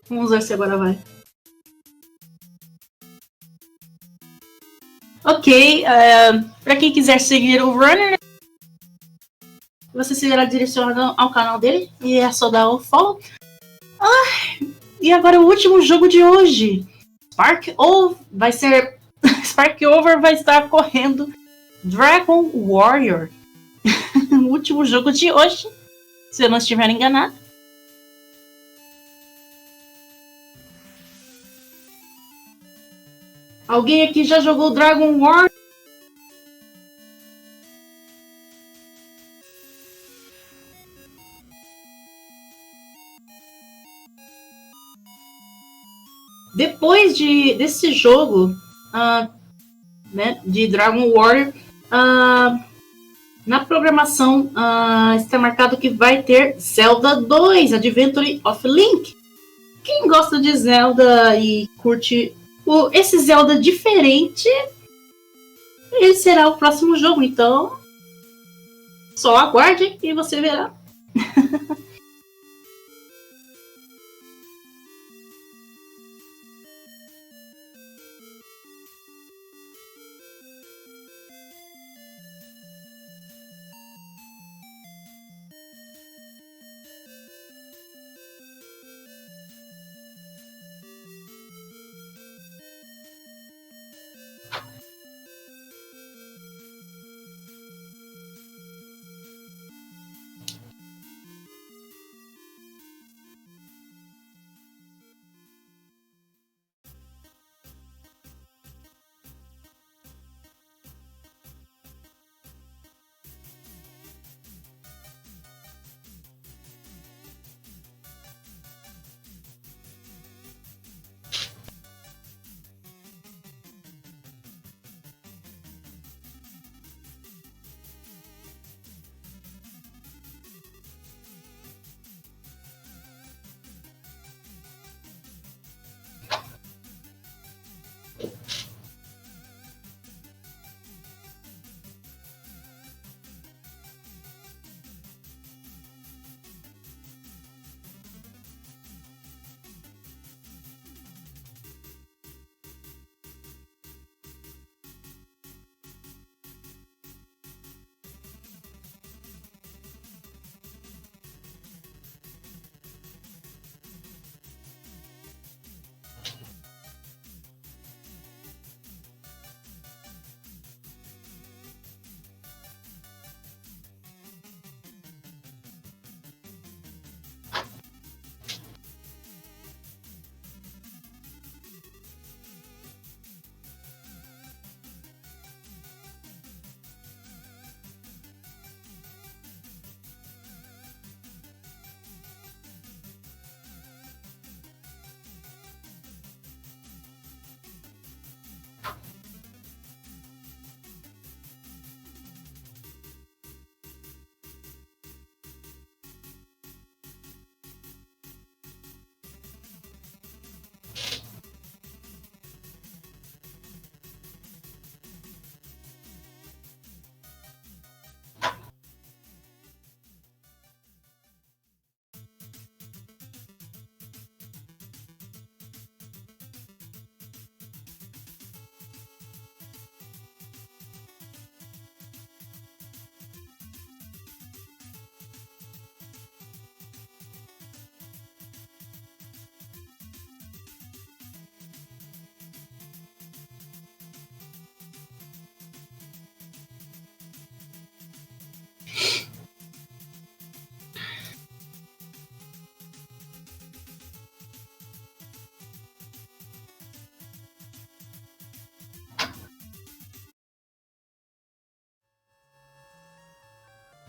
Vamos ver se agora vai. Ok, para quem quiser seguir o Runner, você será direcionado ao canal dele e é só dar o follow. E agora o último jogo de hoje. Sparkover vai ser. Sparkover vai estar correndo Dragon Warrior. O último jogo de hoje, se eu não estiver enganado. Alguém aqui já jogou Dragon Warrior? Depois desse jogo, né, de Dragon Warrior, na programação está marcado que vai ter Zelda 2, Adventure of Link. Quem gosta de Zelda e curte esse Zelda diferente, ele será o próximo jogo. Então, só aguarde e você verá.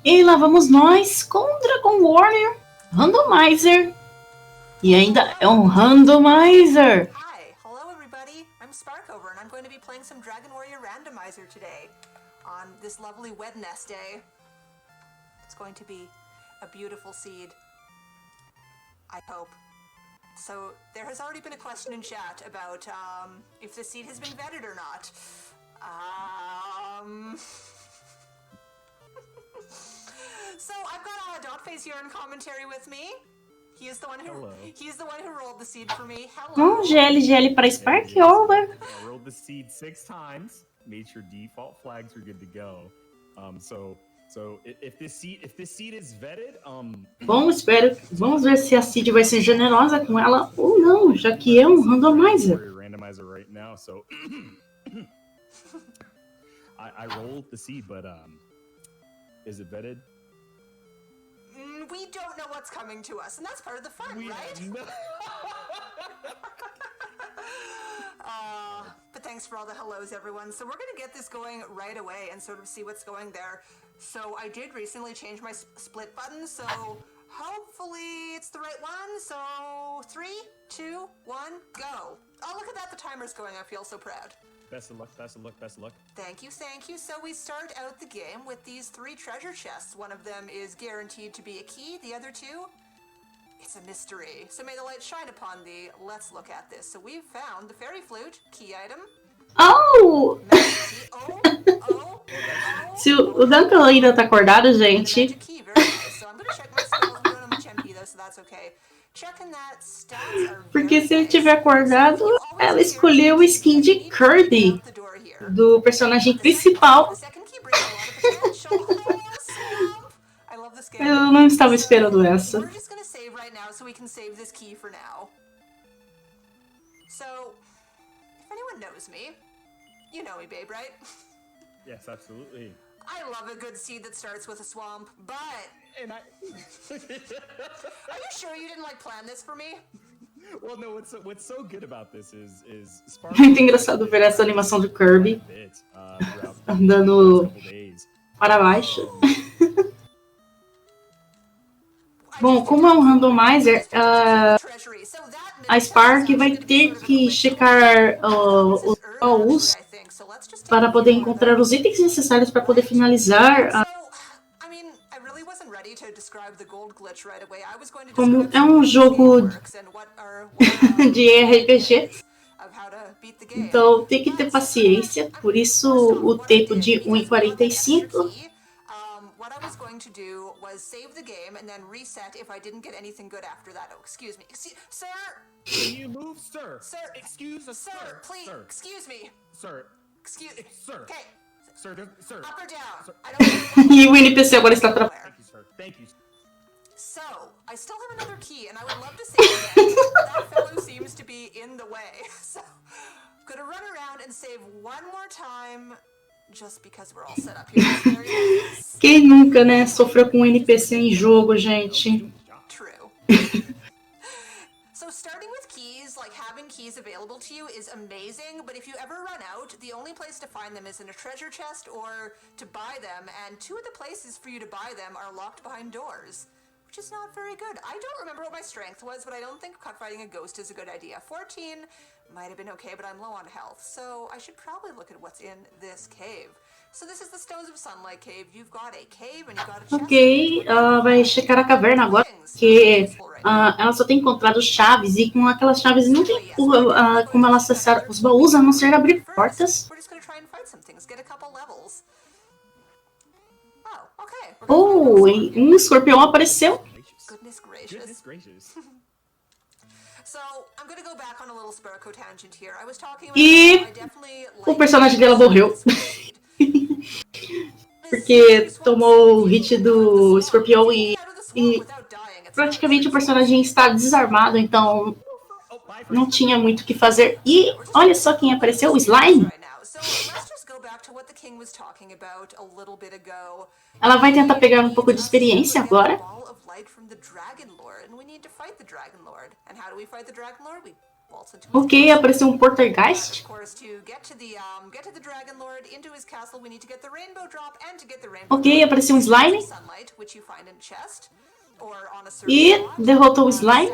E lá vamos nós com Dragon Warrior Randomizer. E ainda é um Randomizer. Hi, hello everybody. I'm Sparkover and I'm going to be playing some Dragon Warrior Randomizer today on this lovely Wednesday. It's going to be a beautiful seed, I hope. So there has already been a question in chat about if the seed has been vetted or not. So I've got Dotface here in commentary with me. He's the one who rolled the seed for me. Hello. GL para Sparkover. I rolled the seed 6 times. Made sure default flags are good to go. So if this seed is vetted, Vamos ver se a seed vai ser generosa com ela ou não, já que é um randomizer. Randomizer right now, so I rolled the seed, but is it vetted? We don't know what's coming to us, and that's part of the fun, right? But thanks for all the hellos, everyone. So we're going to get this going right away and sort of see what's going there. So I did recently change my split button, so hopefully it's the right one. So 3, 2, 1, go. Oh, look at that. The timer's going. I feel so proud. Best of luck, best of luck, best of luck. Thank you, thank you. So we start out the game with these 3 treasure chests. One of them is guaranteed to be a key. The other 2, it's a mystery. So may the light shine upon thee. Let's look at this. So we've found the fairy flute, key item. Oh! Se o Duncan ainda tá acordado, gente. Porque se ele tiver acordado, ela escolheu o skin de Kirby, do personagem principal. Eu não estava esperando essa. You know me, babe, right? Yes, absolutely. I love a good seed that starts with a swamp, but... And Are you sure you didn't, plan this for me? Well, no, what's so good about this is Muito engraçado ver essa animação do Kirby andando para baixo. Bom, como é um randomizer, a Spark vai ter que checar os baús para poder encontrar os itens necessários para poder finalizar. Como é um jogo de RPG, então tem que ter paciência, por isso o tempo de 1:45. What I was going to do was save the game and then reset if I didn't get anything good after that. Oh, excuse me. Sir! Can you move, sir? Sir! Excuse us, sir! Please, sir. Excuse me. Sir. Sir. Okay. Sir. Up or down? Sir. I don't E o NPC agora está atrapalhando. Thank you. So, I still have another key and I would love to save again, but that fellow seems to be in the way. So, gonna run around and save one more time. Just because we're all set up here. Quem nunca, né, sofreu com um NPC em jogo, gente? True. So starting with keys, having keys available to you is amazing, but if you ever run out, the only place to find them is in a treasure chest or to buy them, and 2 of the places for you to buy them are locked behind doors, which is not very good. I don't remember what my strength was, but I don't think fighting a ghost is a good idea. 14 might have been okay, but I'm low on health, so I should probably look at what's in this cave. So this is the Stones of Sunlight cave. You've got a cave and you've got a chest. Ok, ela vai checar a caverna agora, porque ela só tem encontrado chaves, e com aquelas chaves não tem como ela acessar os baús, a não ser abrir portas. Oh, um escorpião apareceu. Goodness gracious. So, I'm gonna go back on a little Sparko tangent here. I was talking about E o personagem dela morreu. Porque tomou o hit do escorpião e praticamente o personagem está desarmado, então não tinha muito o que fazer. E olha só quem apareceu, o Slime. Ela vai tentar pegar um pouco de experiência agora. Ok, apareceu um Poltergeist. Ok, apareceu um Slime. E derrotou o Slime.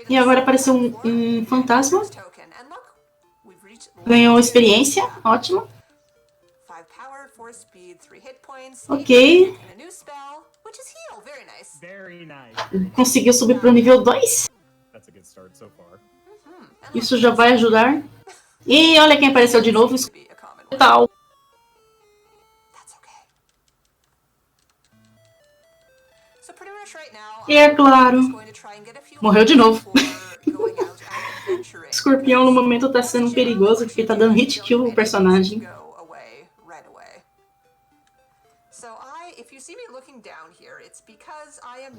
E agora apareceu um fantasma. Ganhou experiência, ótimo. Ok. Conseguiu subir para o nível 2. Isso já vai ajudar. E olha quem apareceu de novo. Tal. E é claro, morreu de novo. Escorpião no momento tá sendo perigoso porque tá dando hit kill o personagem.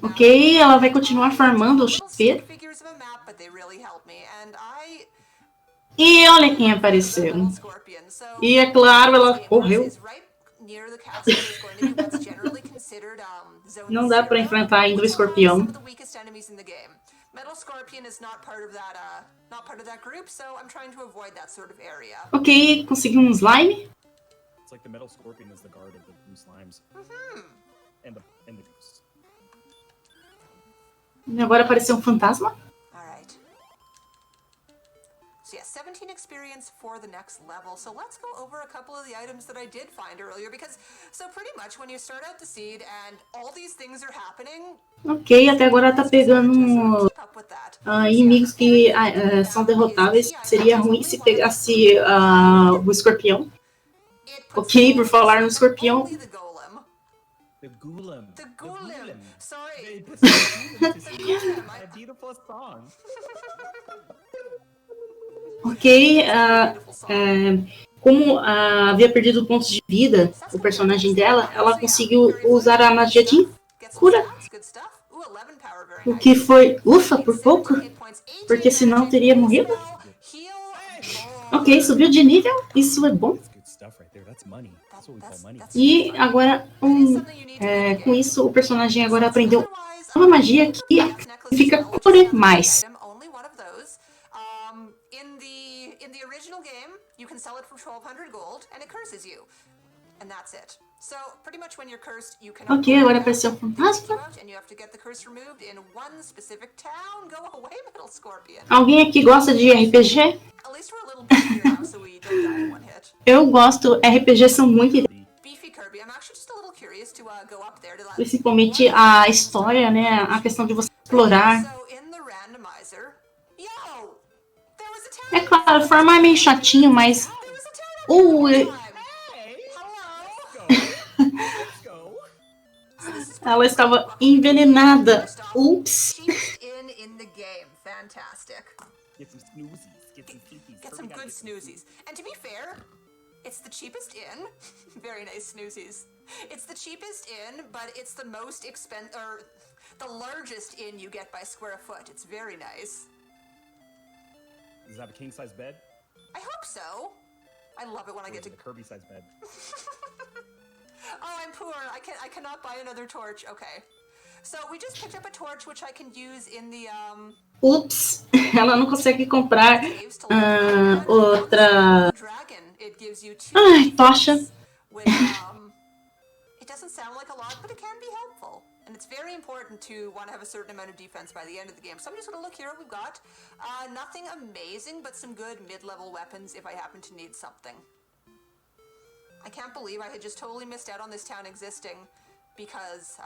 Ok, ela vai continuar farmando o XP. E olha quem apareceu. E é claro, ela correu. Não dá pra enfrentar ainda o escorpião. Ok, consegui um slime. It's like the metal scorpion is the guard of the blue slimes. And the ghosts. E agora apareceu um fantasma. So yeah, 17 experience for the next level. So let's go over a couple of the items that I did find earlier, because so pretty much when you start out the seed and all these things are happening. Ok, até agora tá pegando inimigos que são derrotáveis. Seria ruim se pegasse o escorpião. Ok, por falar no escorpião. The Golem. The Golem. Sorry. A beautiful song. Ok, como havia perdido pontos de vida o personagem dela, ela conseguiu usar a magia de cura. O que foi, ufa, por pouco, porque senão teria morrido. Ok, subiu de nível, isso é bom. E agora, com isso, o personagem agora aprendeu uma magia que fica cure mais. In the original game, you can sell it for 1200 gold and it curses you. And that's it. So, pretty much when you're cursed, you can Ok, agora apareceu um fantasma. and you have to get the curse removed in one specific town. Go away, Metal Scorpion. Alguém aqui gosta de RPG? At least we're a little bit here now, so we don't die in one hit. Eu gosto, RPG são muito Beefy Kirby, I'm actually just a little curious to go up there to that. principalmente a história, né, a questão de você explorar. So, in the randomizer, yo, there was a town. É claro, formar é meio chatinho, mas ela estava envenenada. Ups. In the game. Fantastic. Get some snoozies. Get some good snoozies. And to be fair, it's the cheapest in. Very nice snoozies. It's the cheapest in, but it's the most expensive, or the largest in you get by square foot. It's very nice. Does it have a king-size bed? I hope so. I love it when I get to Kirby-size bed. Oh, I'm poor. I cannot buy another torch. Okay. So we just picked up a torch which I can use in the Ups, ela não consegue comprar outra. dragon. It gives you two Ai, tocha. which it doesn't sound like a lot, but it can be helpful. And it's very important to want to have a certain amount of defense by the end of the game. So I'm just going to look here what we've got. Nothing amazing, but some good mid-level weapons if I happen to need something. I can't believe I had just totally missed out on this town existing because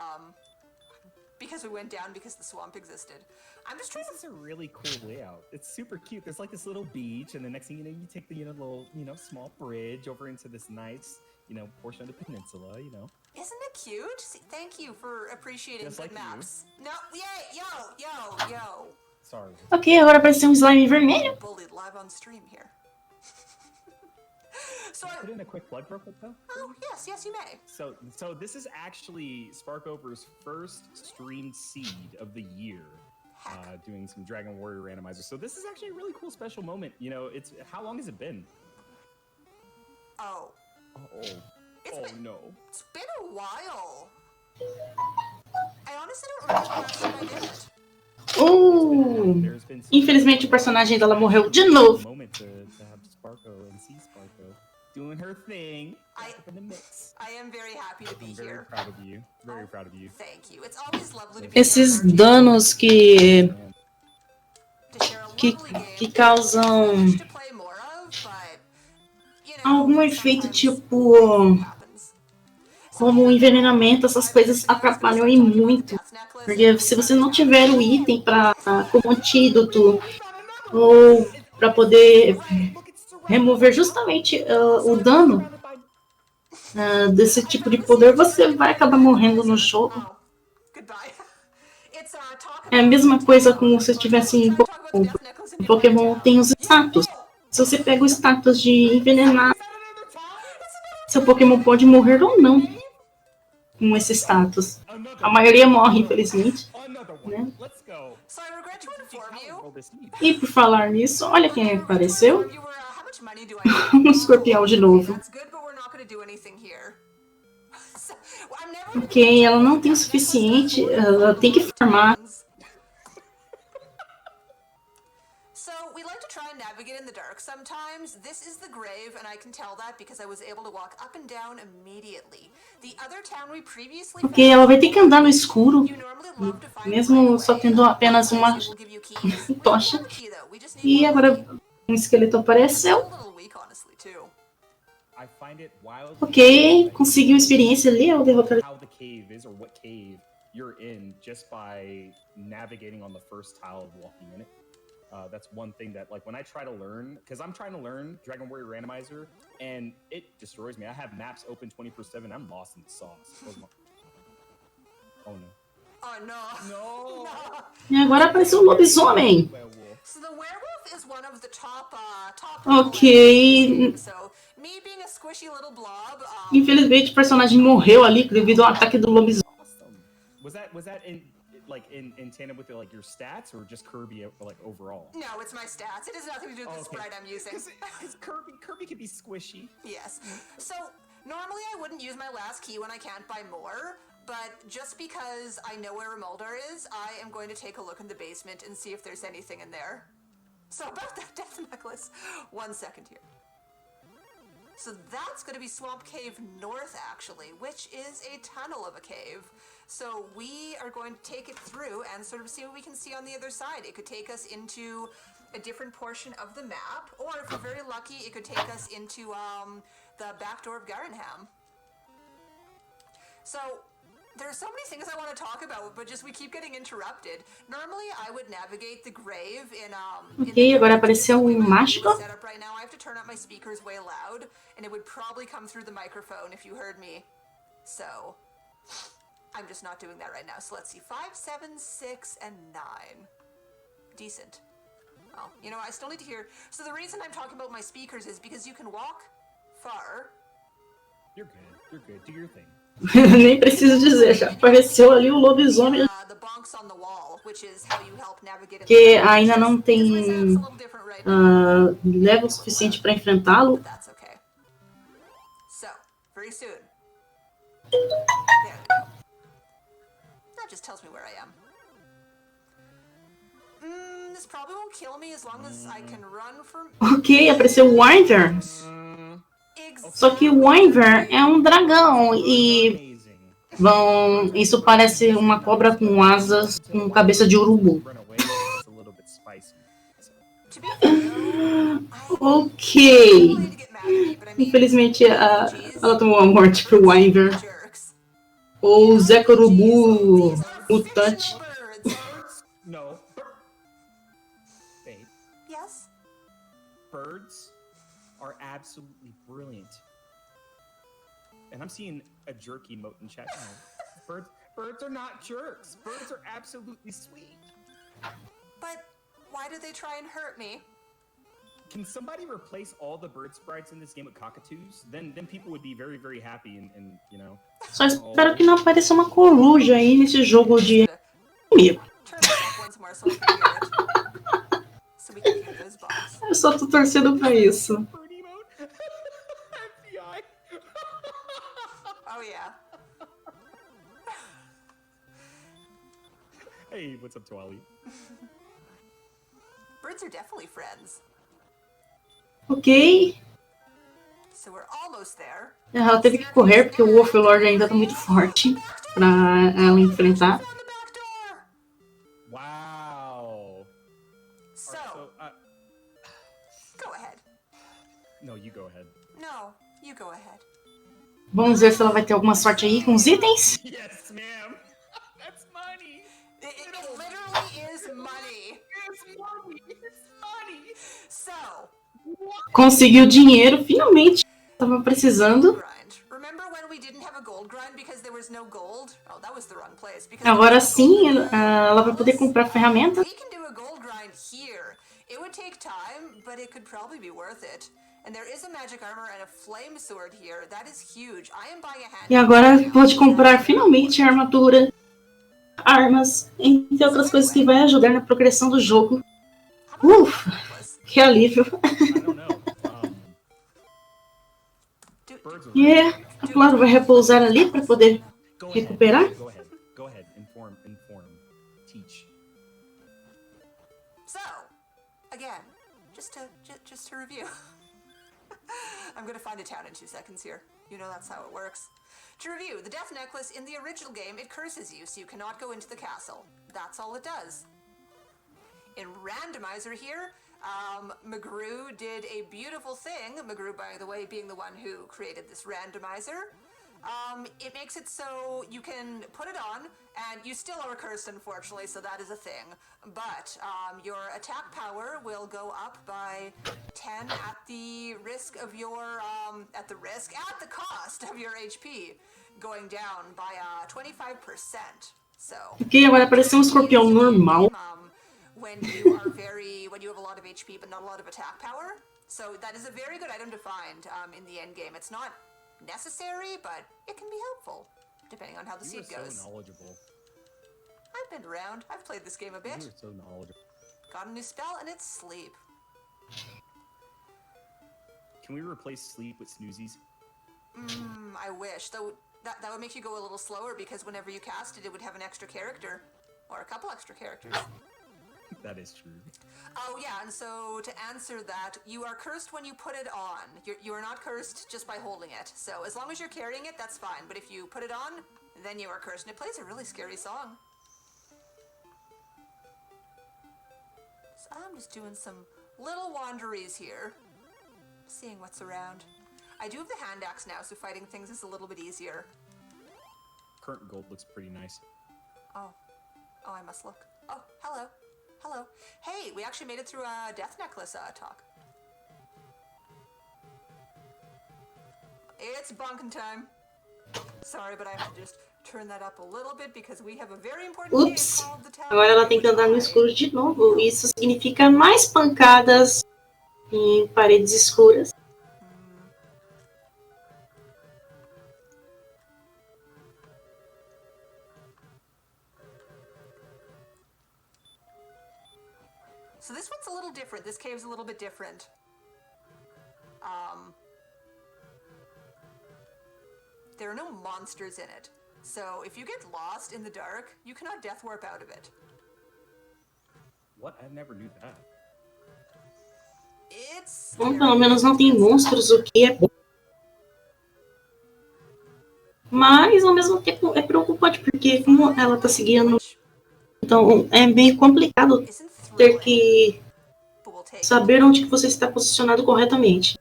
we went down because the swamp existed. I'm just trying to... This is a really cool layout. It's super cute. There's like this little beach, and the next thing you know, you take the little small bridge over into this nice portion of the peninsula. Isn't it cute? See, thank you for appreciating Just the like maps. No, yay, yo. Sorry. Ok, agora apareceu um slime vermelho. Bullied live on stream here. So Can I put in a quick plug real quick though? oh yes, you may. So this is actually Sparkover's first streamed seed of the year. Doing some Dragon Warrior Randomizer. So this is actually a really cool special moment. It's how long has it been? Oh. No. It's been a while. I honestly don't remember the last time I did it. There's been Infelizmente o personagem dela morreu de novo. moment to have Sparko and see Sparko doing her thing up in the mix. I am very happy to be I'm very here. proud of you. Very proud of you. Thank you. It's always lovely to be Esses here. danos que To share a lovely game. causam To play more of, but algum efeito sometimes tipo happens. como envenenamento, essas coisas atrapalham e muito. Porque se você não tiver o item como antídoto ou para poder remover justamente o dano desse tipo de poder, você vai acabar morrendo no jogo. goodbye. It's talk É a mesma coisa como se estivesse em Pokémon. Em Pokémon tem os status. Se você pega o status de envenenar, seu Pokémon pode morrer ou não com esse status. A maioria morre, infelizmente. Né? So I regret to inform you. E por falar nisso, olha quem apareceu. You were, how much money do I need? Um escorpião de novo. That's good, but we're not going to do anything here. So, I'm never gonna Ok, ela não tem o suficiente, ela tem que farmar. So we like to try and navigate in the dark sometimes. This is the grave, and I can tell that because I was able to walk up and down immediately. The other town we previously Ok, ela vai ter que andar no escuro, you normally love to find mesmo só tendo apenas uma will give you keys. tocha. Key, though. We just need E one. agora um esqueleto A apareceu. little weak, honestly, too. I find it wildly Ok, conseguiu experiência ali ao derrotar. how the cave is or what cave you're in just by navigating on the first tile of walking in it. That's one thing that, like, when I try to learn, because I'm trying to learn Dragon Warrior Randomizer, and it destroys me. I have maps open 24/7. I'm lost in the sauce. Oh no. Oh, no. No. E agora apareceu um lobisomem. Werewolf. So the werewolf is one of the top Ok. So me being a squishy little blob, Infelizmente o personagem morreu ali devido ao ataque do lobisomem. Awesome. Was that in tandem with like your stats or just Kirby like overall? no, it's my stats. It has nothing to do with the sprite I'm using. Because Kirby can be squishy. Yes. So normally I wouldn't use my last key when I can't buy more, but just because I know where Remoldar is, I am going to take a look in the basement and see if there's anything in there. So about that death necklace, 1 second here. So that's going to be Swamp Cave North, actually, which is a tunnel of a cave. So we are going to take it through and sort of see what we can see on the other side. It could take us into a different portion of the map, or if we're very lucky, it could take us into the back door of Garenham. So there are so many things I want to talk about, but just we keep getting interrupted. Normally, I would navigate the grave in Ok, agora apareceu um mágico. setup right now. I have to turn up my speakers way loud, and it would probably come through the microphone if you heard me. So I'm just not doing that right now. So let's see, 5, 7, 6, and 9. Decent. Oh, you know, I still need to hear. So the reason I'm talking about my speakers is because you can walk far. You're good. You're good. Do your thing. Nem preciso dizer, já apareceu ali o lobisomem The bonks on the wall, which is how you help navigate. que ainda não tem level suficiente para enfrentá-lo. That's okay. So, very soon. There we go. That just tells me where I am. This probably won't kill me as long as I can run from. Ok, apareceu o Wyvern. Só que o Wyvern é um dragão e isso parece uma cobra com asas, com cabeça de urubu. Run away. It's a little bit spicy. To be fair, Ok. to get mad at me, but I mean, Infelizmente ela tomou a morte pro Wyvern. jerks. Ou Zé Urubu mutante. Birds. No. Babe, Yes. birds are absolutely brilliant. And I'm seeing a jerk emote in chat now. Birds are not jerks. Birds are absolutely sweet. But why do they try and hurt me? Can somebody replace all the bird sprites in this game with cockatoos? Then people would be very, very happy and you know. Só espero que não apareça uma coruja aí nesse jogo de comigo. Turn this up once more so I can hear it. So we can hear those bombs. Eu só tô torcendo pra isso. Bird emote? FBI. Oh yeah. Hey, what's up, Twali? Birds are definitely friends. Ok. So we're almost there. Ela teve que correr porque o Wolflord ainda tá muito forte pra ela enfrentar. Found the back door. Wow. So, Alright, go ahead. no, you go ahead. No, you go ahead. Vamos ver se ela vai ter alguma sorte aí com os itens. Yes, ma'am. That's money. It literally is money. It's money. It's money. So, Conseguiu dinheiro, finalmente. Tava precisando. grind. Remember when we didn't have a gold grind because there there was no gold. Oh, that was the wrong place. Because Agora sim, ela vai poder comprar ferramentas. we can do a gold grind here. It would take time, but it could probably be worth it. And there is a magic armor and a flame sword here. That is huge. I am buying a hand. E agora pode comprar finalmente a armadura, armas, entre outras coisas que vai ajudar na progressão do jogo. Que alívio. I don't know. E, claro, vai repousar ali para poder recuperar. Go ahead. Inform. Teach. So, again, just to review. I'm gonna find a town in 2 seconds here. You know that's how it works. To review, the Death Necklace in the original game, it curses you, so you cannot go into the castle. That's all it does. In Randomizer here, McGrew did a beautiful thing. McGrew, by the way, being the one who created this randomizer. It makes it so you can put it on, and you still are cursed, unfortunately, so that is a thing. But your attack power will go up by 10 at the risk of your, at the cost of your HP, going down by 25%. So. Ok, agora apareceu escorpião normal. When you have a lot of HP but not a lot of attack power. So that is a very good item to find in the end game. It's not necessary, but it can be helpful, depending on how the seed goes. So knowledgeable. I've been around. I've played this game a bit. You're so knowledgeable. Got a new spell, and it's sleep. Can we replace sleep with snoozies? I wish. Though that would make you go a little slower, because whenever you cast it, it would have an extra character. Or a couple extra characters. That is true. Oh yeah, and so to answer that, you are cursed when you put it on. You are not cursed just by holding it. So as long as you're carrying it, that's fine. But if you put it on, then you are cursed. And it plays a really scary song. So I'm just doing some little wanderies here. Seeing what's around. I do have the hand axe now, so fighting things is a little bit easier. Current gold looks pretty nice. Oh, I must look. Oh, hello. Hello. Hey, we actually made it through a Death Necklace talk. It's bonking time. Sorry, but I have to just turn that up a little bit because we have a very important game called the Tower. Agora ela tem que andar no escuro de novo. Isso significa mais pancadas em paredes escuras. So this one's a little different. This cave's a little bit different. There are no monsters in it. So if you get lost in the dark, you cannot death warp out of it. What? I never knew that. It's Bom, pelo menos não tem monstros, o que é bom. Mas, ao mesmo tempo, é preocupante, porque como ela tá seguindo... Então, é meio complicado ter que saber onde que você está posicionado corretamente.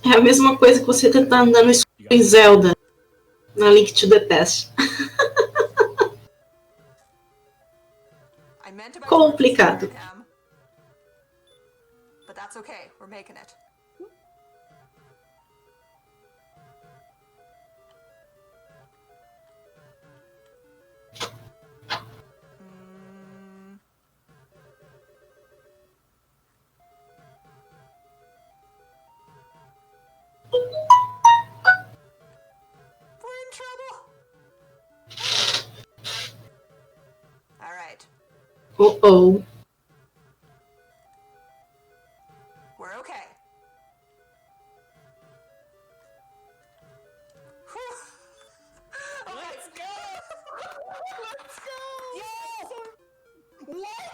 É a mesma coisa que você tentar andar no escuro em Zelda, na Link to the Past. Complicado. But that's okay. We're making it. We're in trouble. All right. Oh. We're okay. Let's go! Let's go!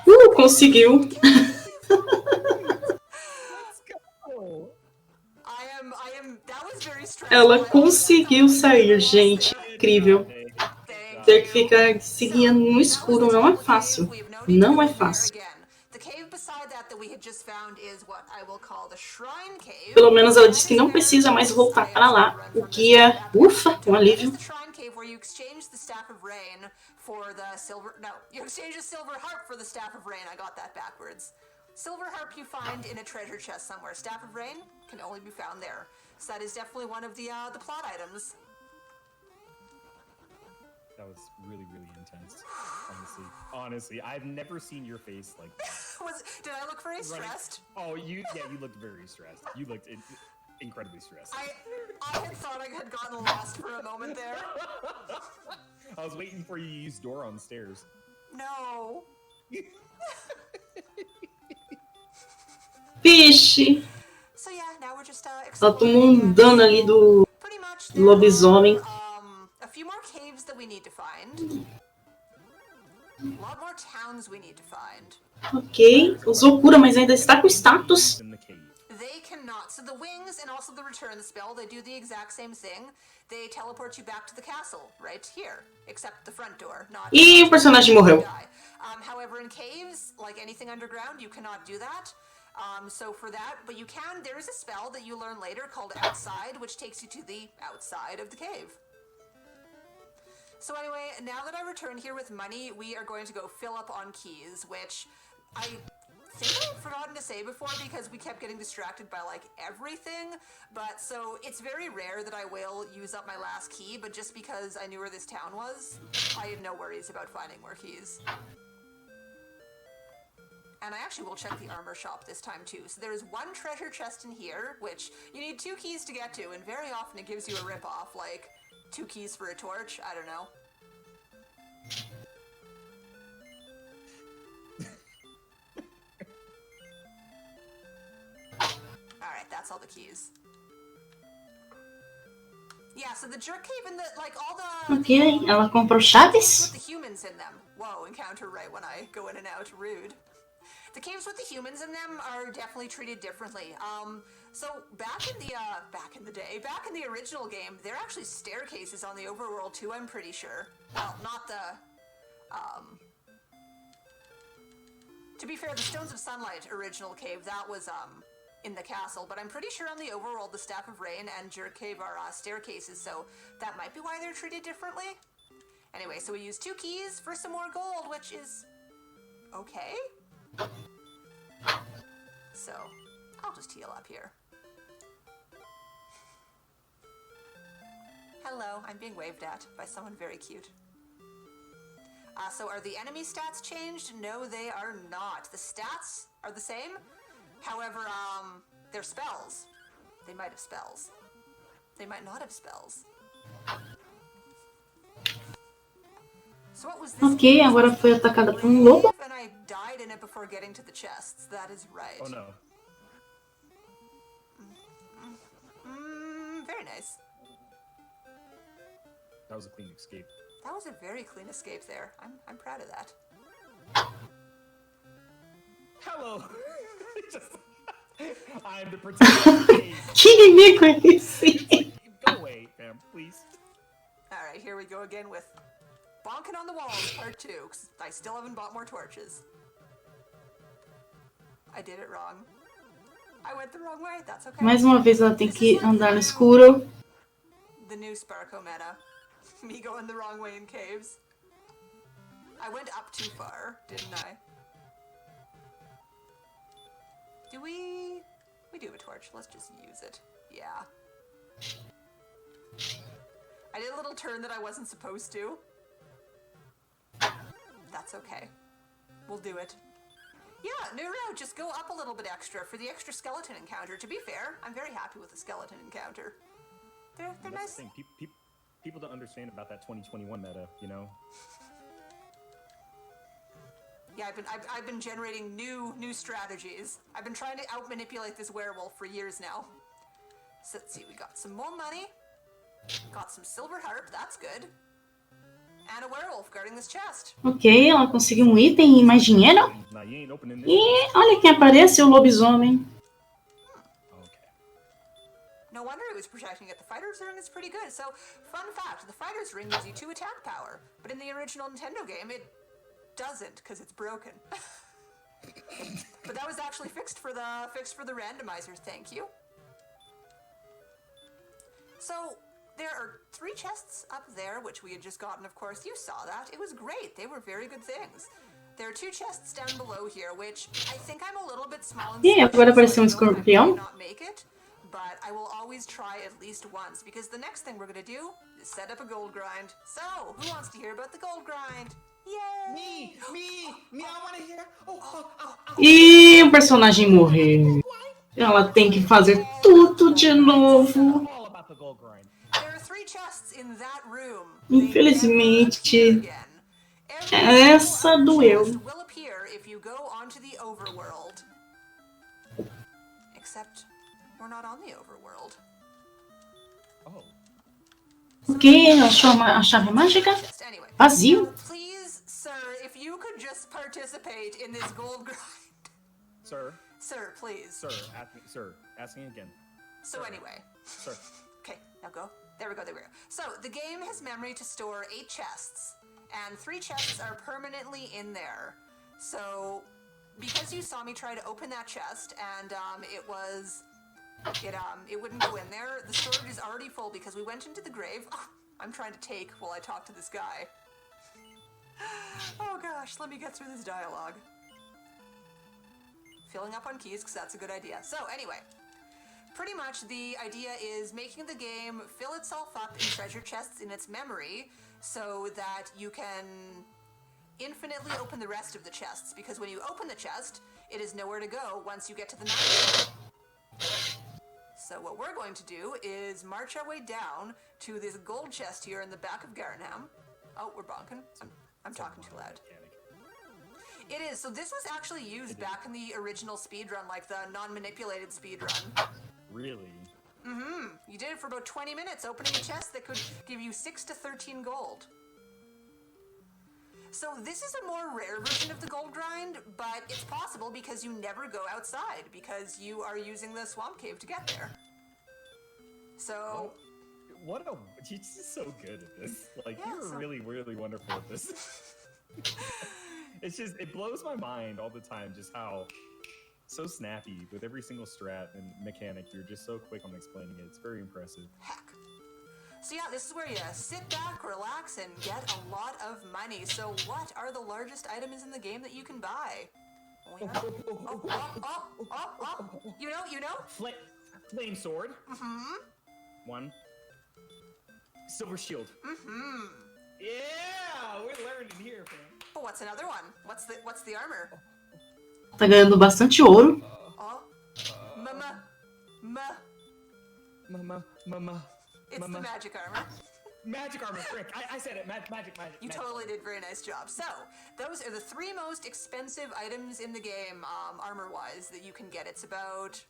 Yo! Conseguiu. Ela conseguiu sair, gente. Incrível. Ter que ficar seguindo no escuro não é fácil. Não é fácil. Pelo menos ela disse que não precisa mais voltar para lá, o que é, ufa, um alívio. Silver harp you find in a treasure chest somewhere. Staff of Rain can only be found there. So that is definitely one of the plot items. That was really, really intense. Honestly, I've never seen your face like that. Did I look very stressed? Oh, you looked very stressed. You looked incredibly stressed. I had thought I had gotten lost for a moment there. I was waiting for you to use door on stairs. No. Vixe! So yeah, now we're just Ela tomou um dano ali do pretty much lobisomem. A few more caves that we need to find. A lot more towns we need to find. Ok, usou cura, mas ainda está com status. They cannot. So the wings and also the return spell, they do the exact same thing. They teleport you back to the castle, right here. Except the front door, not... E o personagem morreu. However, in caves, like anything underground, you cannot do that. So for that, but you can, there is a spell that you learn later called Outside, which takes you to the outside of the cave. So anyway, now that I return here with money, we are going to go fill up on keys, which I think I had forgotten to say before because we kept getting distracted by like everything. But so it's very rare that I will use up my last key, but just because I knew where this town was, I had no worries about finding more keys. And I actually will check the armor shop this time too. So there is one treasure chest in here, which you need 2 keys to get to, and very often it gives you a rip-off, like 2 keys for a torch, I don't know. Alright, that's all the keys. Yeah, so the jerk cave and the, like, all the... Ok, ela comprou chaves. With the humans in them. Whoa, encounter right when I go in and out, rude. The caves with the humans in them are definitely treated differently. So back in the original game, there are actually staircases on the overworld too, I'm pretty sure. Well, not the, to be fair, the Stones of Sunlight original cave, that was, in the castle, but I'm pretty sure on the overworld, the Staff of Rain and Jerk Cave are, staircases, so that might be why they're treated differently. Anyway, so we use 2 keys for some more gold, which is okay. So, I'll just heal up here. Hello, I'm being waved at by someone very cute. So are the enemy stats changed? No, they are not. The stats are the same. However, their spells. They might have spells. They might not have spells. So what was this? Ok, agora foi atacada por um lobo. And I died in it before getting to the chests. That is right. Oh no. Very nice. That was a clean escape. That was a very clean escape there. I'm proud of that. Hello. I'm the protector. Que inimigo é esse? Go away, fam, please. Alright, here we go again with Bonking on the Walls, part 2, because I still haven't bought more torches. I did it wrong. I went the wrong way, that's okay. Mais uma vez ela tem que andar no escuro. The new Sparko meta. Me going the wrong way in caves. I went up too far, didn't I? Do we do have a torch. Let's just use it. Yeah. I did a little turn that I wasn't supposed to. That's okay. We'll do it. Yeah, new route. Just go up a little bit extra for the extra skeleton encounter. To be fair, I'm very happy with the skeleton encounter. They're nice. The thing. People don't understand about that 2021 meta, you know? Yeah, I've been generating new strategies. I've been trying to out-manipulate this werewolf for years now. So let's see, we got some more money. Got some silver harp, that's good. And a werewolf guarding this chest. Ok, ela conseguiu um item e mais dinheiro. E olha quem aparece, o lobisomem. No wonder it was protecting it. The fighter's ring is pretty good. So, fun fact, the fighter's ring gives you 2 attack power. But in the original Nintendo game, it doesn't, because it's broken. But that was actually fixed for the randomizers, thank you. So, there are 3 chests up there, which we had just gotten, of course. You saw that. It was great. They were very good things. There are 2 chests down below here, which I think I'm a little bit small. E agora apareceu um escorpião. Not make it, but I will always try at least once, because the next thing we're gonna do is set up a gold grind. So, who wants to hear about the gold grind? Yay! Me, I wanna hear. E o personagem morreu. Ela tem que fazer tudo de novo. All about the gold grind. There are 3 chests in that room. Infelizmente, essa doeu. Will appear if you go onto the overworld. Except we're not on the overworld. Oh. O que? Achou a chave mágica? Anyway, Vazio? please, sir, if you could just participate in this gold grind. Sir, please. Asking again. So anyway. Sir. Okay, now go. There we go. So, the game has memory to store 8 chests, and 3 chests are permanently in there. So, because you saw me try to open that chest, and it wouldn't go in there, the storage is already full because we went into the grave. Oh, I'm trying to take while I talk to this guy. Oh gosh, let me get through this dialogue. Filling up on keys, because that's a good idea. So, anyway. Pretty much the idea is making the game fill itself up in treasure chests in its memory so that you can infinitely open the rest of the chests, because when you open the chest, it is nowhere to go once you get to the 9th. So what we're going to do is march our way down to this gold chest here in the back of Garanham. Oh, we're bonking. I'm talking too loud. It is. So this was actually used back in the original speedrun, like the non-manipulated speedrun. Really? Mm-hmm. You did it for about 20 minutes, opening a chest that could give you 6 to 13 gold. So this is a more rare version of the gold grind, but it's possible because you never go outside, because you are using the swamp cave to get there. So... You're just so good at this. Like, yeah, you're really, really wonderful at this. It blows my mind all the time just how... so snappy with every single strat and mechanic. You're just so quick on explaining it. It's very impressive. Heck. So yeah, this is where you sit back, relax, and get a lot of money. So what are the largest items in the game that you can buy? Oh, yeah. You know? Flame sword. Mm-hmm. 1. Silver shield. Mm-hmm. Yeah, we're learning here, fam. But what's another one? What's the armor? Tá ganhando bastante ouro. Mama. It's the magic armor. Magic armor, frick. I said it. Magic. You totally did a very nice job. So, those are the 3 most expensive items in the game, armor-wise, that you can get. It's about...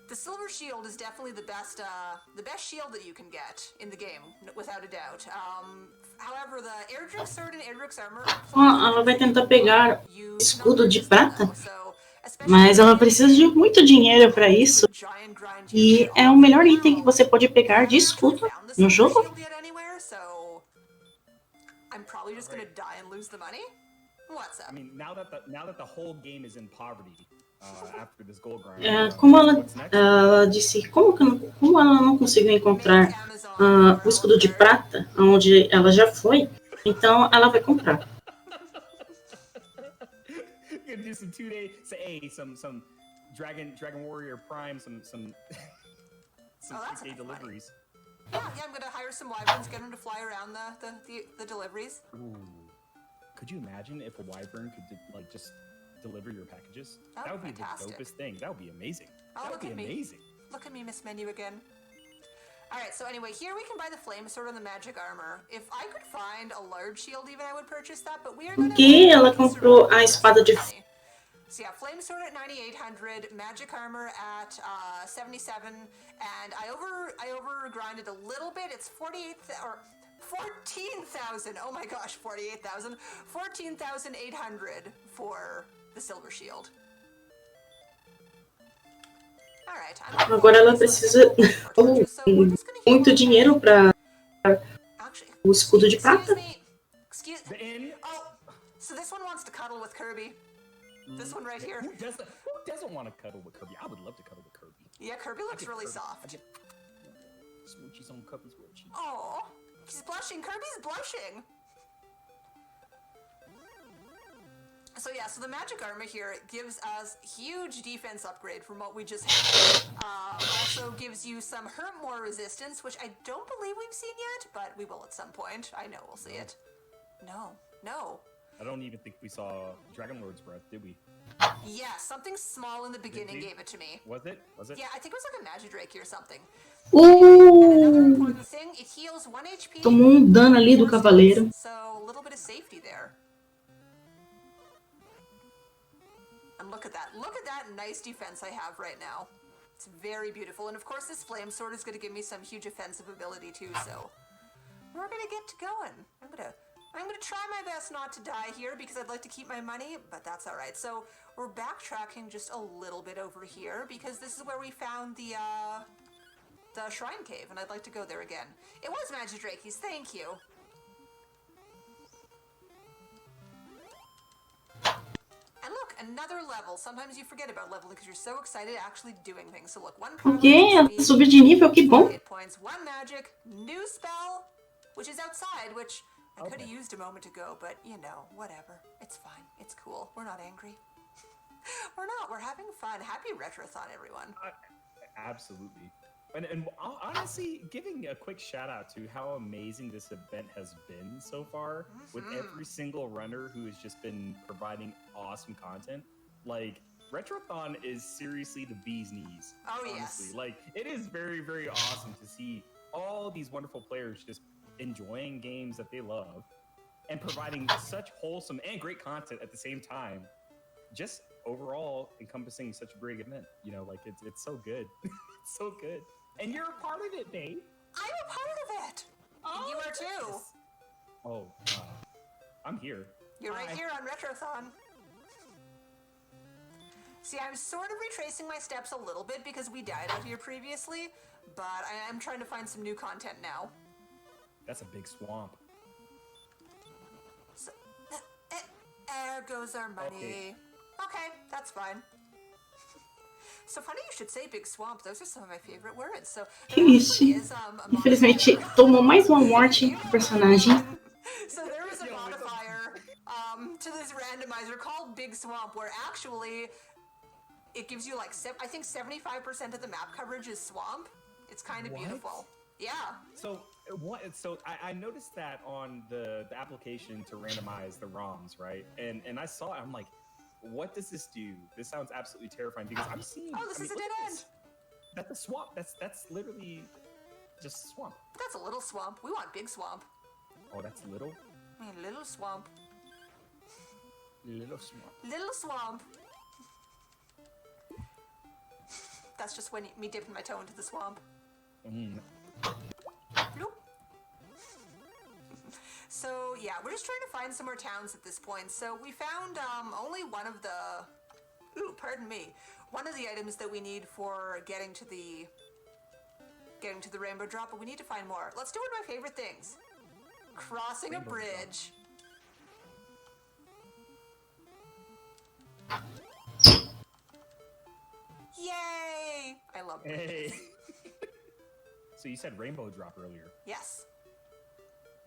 The silver shield is definitely the best shield that you can get in the game, without a doubt. However, the Erdrick's sword and Erdrick's armor... Ela vai tentar pegar o escudo de prata, mas ela precisa de muito dinheiro para isso. E é o melhor item que você pode pegar de escudo no jogo. I'm probably just gonna die and lose the money. What's up? I mean, now that the whole game is in poverty, after this gold grind. Como ela disse, como ela não conseguiu encontrar o escudo de prata, onde ela já foi, então ela vai comprar. You're gonna do some 2-day, some Dragon Warrior Prime, some 6-day deliveries. Yeah, I'm gonna hire some wyverns, get them to fly around the deliveries. Ooh. Could you imagine if a wyvern could just deliver your packages? That would be fantastic. The dopest thing. That would be amazing. Oh, that would be amazing. Look at me, Miss Menu again. Alright, so anyway, here we can buy the flame sword and the magic armor. If I could find a large shield even, I would purchase that, but we are going to... ela comprou a espada de... So yeah, flame sword at 9,800, magic armor at 77, and I over grinded a little bit. It's 14,000. Oh my gosh, 48,000. 14,800 for the silver shield. Agora ela precisa muito dinheiro para o escudo de prata. Excuse me. Oh, so this one wants to cuddle with Kirby. This one right here. Who doesn't want to cuddle with Kirby? I would love to cuddle with Kirby. Yeah, Kirby looks really soft. Smoochies on Kirby's weird cheeks. Oh, he's blushing. Kirby's blushing. So yeah, so the magic armor here gives us huge defense upgrade from what we just had. Also gives you some hurt more resistance, which I don't believe we've seen yet, but we will at some point. I know we'll see it. No. I don't even think we saw Dragon Lord's breath, did we? Yeah, something small in the beginning gave it to me. Was it? Yeah, I think it was like a Magidrake or something. Another important thing, it heals 1 HP. Tomou dano ali do cavaleiro. So a little bit of safety there. And look at that nice defense I have right now. It's very beautiful. And of course this flame sword is going to give me some huge offensive ability too, so we're going to get to going. I'm gonna try my best not to die here because I'd like to keep my money, but that's all right. So we're backtracking just a little bit over here because this is where we found the shrine cave, and I'd like to go there again. It was Magidrake's, thank you. And look, another level. Sometimes you forget about leveling because you're so excited actually doing things. So look, one power, subir de nível, que bom. hit points, 1 magic, new spell, which is outside, which I could have used a moment ago, but you know, whatever. It's fine. It's cool. We're not angry. We're not. We're having fun. Happy Retrothon, everyone. Absolutely. And honestly, giving a quick shout out to how amazing this event has been so far, with every single runner who has just been providing awesome content. Like, Retrothon is seriously the bee's knees. Oh, honestly. yes. Like, it is very, very awesome to see all these wonderful players just enjoying games that they love and providing such wholesome and great content at the same time. Just overall encompassing such a great event. You know, like it's so good. It's so good. And you're a part of it, babe. I'm a part of it. Oh, you are too. Yes. Oh, I'm here. You're right here on Retrothon. See, I'm sort of retracing my steps a little bit because we died out here previously, but I am trying to find some new content now. That's a big swamp. So, there goes our money. Okay, that's fine. So funny you should say big swamp. Those are some of my favorite words. So Que isso? Infelizmente, tomou mais uma morte do personagem. So there is a modifier to this randomizer called Big Swamp, where actually it gives you like I think 75% of the map coverage is swamp. It's kind of beautiful. Yeah. So I noticed that on the application to randomize the ROMs, right? And I saw it. I'm like, what does this do? This sounds absolutely terrifying because I'm seeing. Oh, this is a dead end. That's a swamp. That's literally just swamp. That's a little swamp. We want big swamp. Oh, that's little. I mean, little swamp. Little swamp. Little swamp. That's just when me dipping my toe into the swamp. Bloop. So yeah, we're just trying to find some more towns at this point. So we found only one of the, one of the items that we need for getting to the rainbow drop, but we need to find more. Let's do one of my favorite things: crossing rainbow a bridge. Drop. Yay! I love bridges. Hey. So you said rainbow drop earlier. Yes.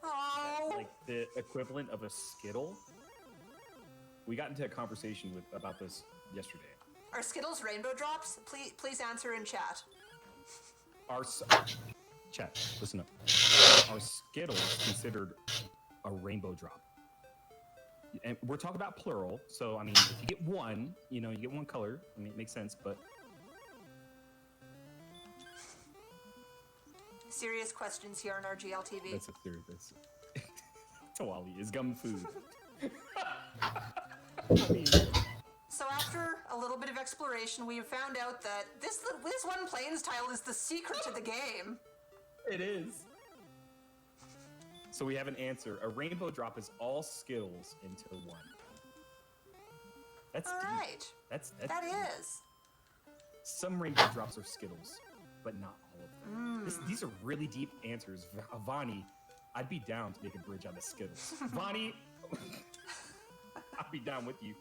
Oh. Like the equivalent of a Skittle? We got into a conversation about this yesterday. Are Skittles rainbow drops? Please answer in chat. Chat, listen up. Are Skittles considered a rainbow drop? And we're talking about plural, so I mean, if you get one, you get one color. I mean, it makes sense, but serious questions here on RGLtv. That's a serious. Tawali is gum food. I mean, so after a little bit of exploration, we have found out that this one plains tile is the secret to the game. It is. So we have an answer. A rainbow drop is all Skittles into one. That's all deep. Right. That deep. Is. Some rainbow drops are Skittles, but not all of them. These are really deep answers. Vani, I'd be down to make a bridge out of Skittles. Vani, I'd be down with you.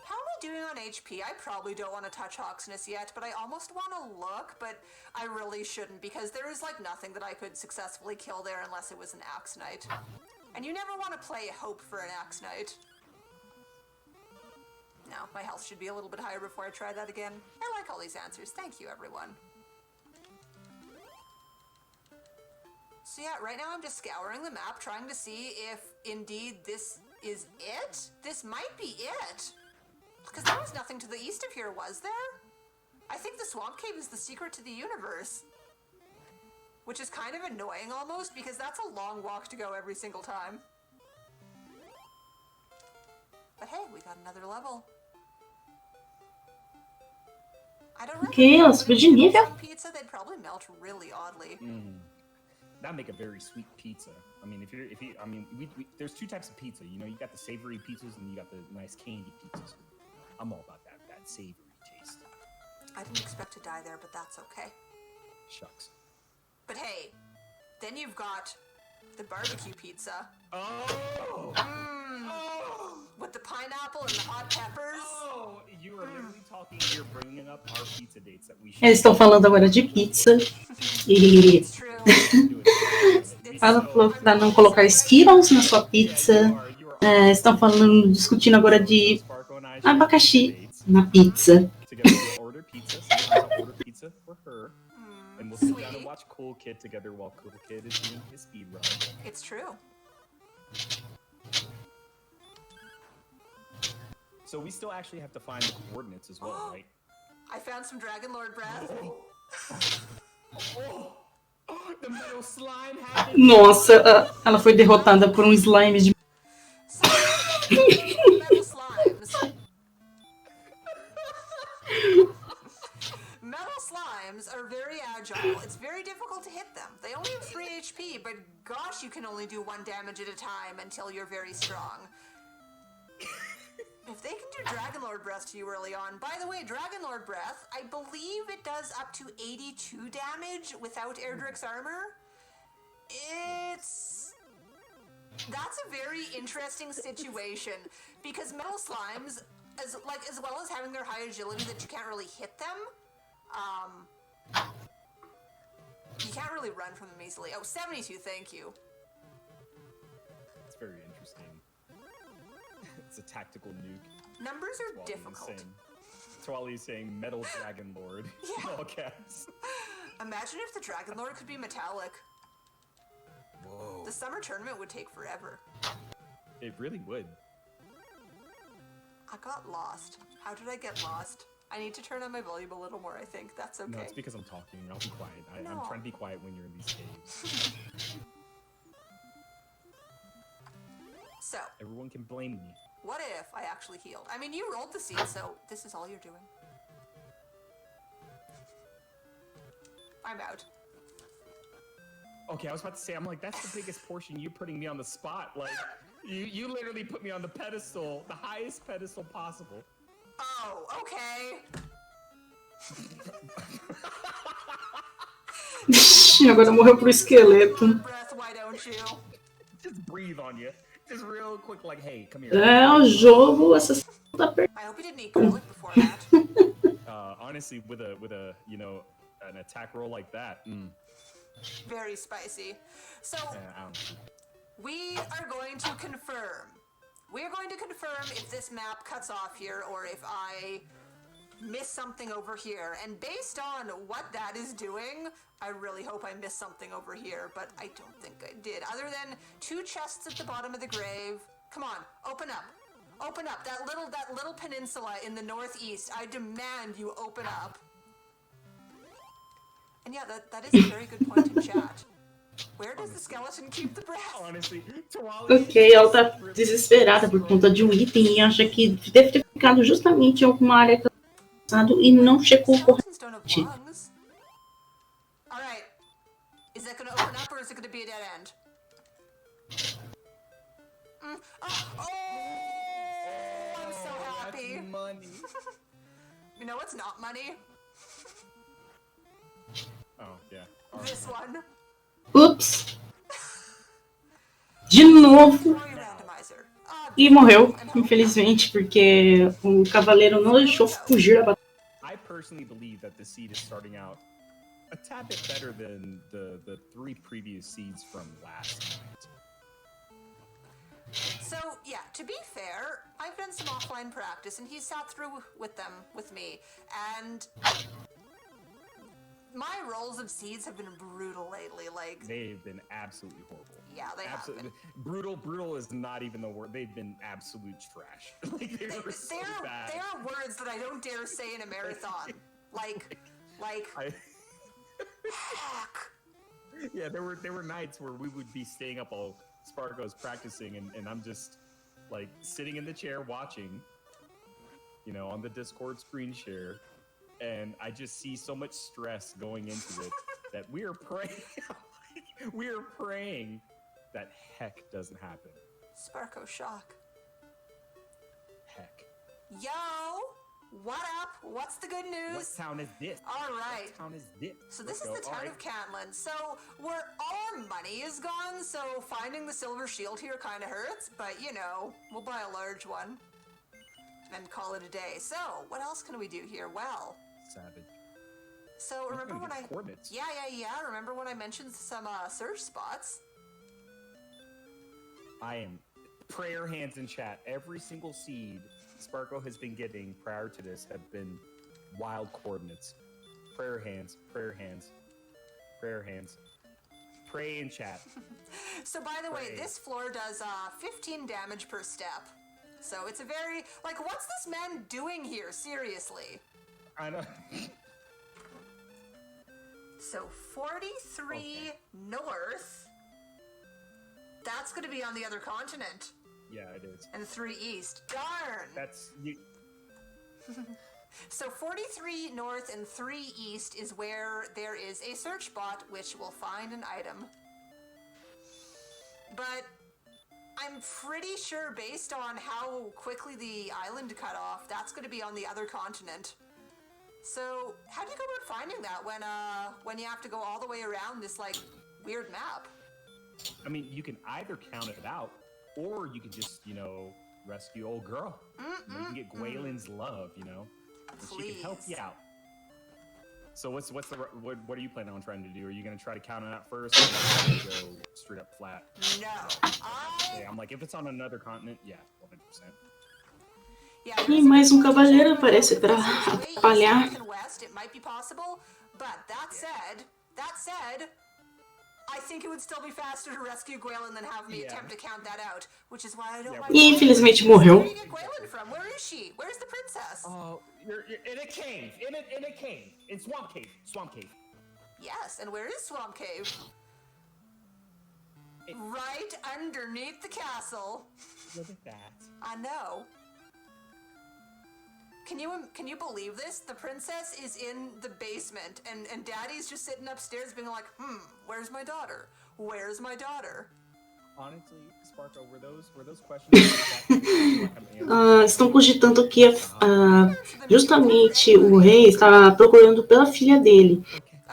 How am I doing on HP? I probably don't want to touch Hawksness yet, but I almost want to look, but I really shouldn't because there is like nothing that I could successfully kill there unless it was an Axe Knight. And you never want to play Hope for an Axe Knight. No, my health should be a little bit higher before I try that again. I like all these answers. Thank you, everyone. So yeah, right now I'm just scouring the map, trying to see if indeed this is it. This might be it. Because there was nothing to the east of here, was there? I think the swamp cave is the secret to the universe. Which is kind of annoying almost, because that's a long walk to go every single time. But hey, we got another level. I don't know. Ok, ela subiu de nível. Pizza, they'd probably melt really oddly. That'd make a very sweet pizza. I mean, there's two types of pizza. You know, you got the savory pizzas and you got the nice candy pizzas. I'm all about that savory taste. I didn't expect to die there, but that's okay. Shucks. But hey, then you've got the barbecue pizza. Oh! With the pineapple and the hot peppers. Oh! You are literally talking, you're bringing up our pizza dates that we should... Eles estão falando agora de pizza. E It's true. ela falou para não colocar Skittles na sua pizza. Estão falando, discutindo agora de abacaxi na pizza. And we'll sit down and watch Cool Kid together while Cool Kid is doing his speed run. It's true. So we still actually have to find the coordinates as well, right? I found some Dragon Lord breath. The metal slime had it. Nossa, ela foi derrotada por um slime de... Metal slimes. Metal slimes are very agile. It's very difficult to hit them. They only have 3 HP, but gosh, you can only do 1 damage at a time until you're very strong. If they can do Dragon Lord Breath to you early on, by the way, Dragon Lord Breath, I believe it does up to 82 damage without Erdrick's armor. That's a very interesting situation, because metal slimes, as well as having their high agility that you can't really hit them, you can't really run from them easily. Oh, 72, thank you. It's very interesting. It's a tactical nuke. Numbers are difficult. Twali's saying Metal Dragon Lord. Yeah. In all caps. Imagine if the Dragon Lord could be metallic. Whoa. The summer tournament would take forever. It really would. I got lost. How did I get lost? I need to turn on my volume a little more, I think. That's okay. No, it's because I'm talking. I'll be quiet. No. I'm trying to be quiet when you're in these caves. So, everyone can blame me. What if I actually healed? I mean, you rolled the seed, so this is all you're doing. I'm out. Okay, I was about to say, I'm like, that's the biggest portion, you putting me on the spot. Like, you literally put me on the pedestal, the highest pedestal possible. Oh, okay. Agora morreu pro esqueleto. Breath, why don't you? Just breathe on you. Just real quick, like, hey, come here. É o jogo, essa tá I hope you didn't eat garlic before that. Honestly, with a you know, an attack roll like that, Very spicy. So, we are going to confirm. We are going to confirm if this map cuts off here or if I miss something over here. And based on what that is doing, I really hope I missed something over here, but I don't think I did. Other than 2 chests at the bottom of the grave. Come on, open up. Open up. That little peninsula in the northeast. I demand you open up. And yeah, that is a very good point in chat. Where does the skeleton keep the breath? Honestly, Ok, ela tá desesperada por conta de um item e acha que deve ter ficado justamente em alguma área que e não checou corretamente. Alright. Is that gonna open up or is it gonna be a dead end? Oh, I'm so happy. That's money. You know what's not money? Oh, yeah. This one. Ups. De novo. E morreu, infelizmente, porque o cavaleiro não deixou fugir da batalha. I personally believe that the seed is starting out a tad bit better than the 3 previous seeds from last night. So, yeah, to be fair, I've done some offline practice, and he sat through with me, and my rolls of seeds have been brutal lately. Like, they've been absolutely horrible. Yeah, they have been. Brutal is not even the word. They've been absolute trash. Like, they were so bad. They are words that I don't dare say in a marathon. Heck. Yeah, there were nights where we would be staying up while Sparko's practicing, and I'm just like sitting in the chair watching, on the Discord screen share, and I just see so much stress going into it that we are praying that heck doesn't happen. Sparko shock. Heck. Yo! What up? What's the good news? What town is this? All right. What town is this? So this is the town of Cantland. So where all our money is gone, so finding the silver shield here kind of hurts, but we'll buy a large one and call it a day. So what else can we do here? Well, savage. So remember when coordinates. Yeah. Remember when I mentioned some search spots? I am prayer hands in chat. Every single seed Sparko has been getting prior to this have been wild coordinates. Prayer hands. Pray in chat. So by the way, this floor does 15 damage per step. So it's a very, what's this man doing here? Seriously. I know. So 43 north. That's going to be on the other continent. Yeah, it is. And 3 east. Darn! That's you. So 43 north and 3 east is where there is a search bot which will find an item. But I'm pretty sure based on how quickly the island cut off, that's going to be on the other continent. So how do you go about finding that when you have to go all the way around this weird map? I mean, you can either count it out, or you can just, rescue old girl. You can get Gwaelin's love, and she can help you out. So what are you planning on trying to do? Are you going to try to count it out first, or are you going to go straight up flat? No, I'm like, if it's on another continent, yeah, 100%. E mais um cavaleiro aparece pra atrapalhar. It might be possible, but that said, I think it would still be faster to rescue Gwaelin than have me attempt to count that out, which is why I don't mind. E infelizmente morreu. Where do you get Gwaelin from? Where is she? Where's the princess? Oh, you're in a cave. In a cave. In Swamp Cave. Yes, and where is Swamp Cave? Right underneath the castle. Look at that. I know. Can you believe this? The princess is in the basement, and Daddy's just sitting upstairs being like, where's my daughter? Where's my daughter? Honestly, Sparko, were those questions? Estão cogitando que justamente o rei está procurando pela filha dele.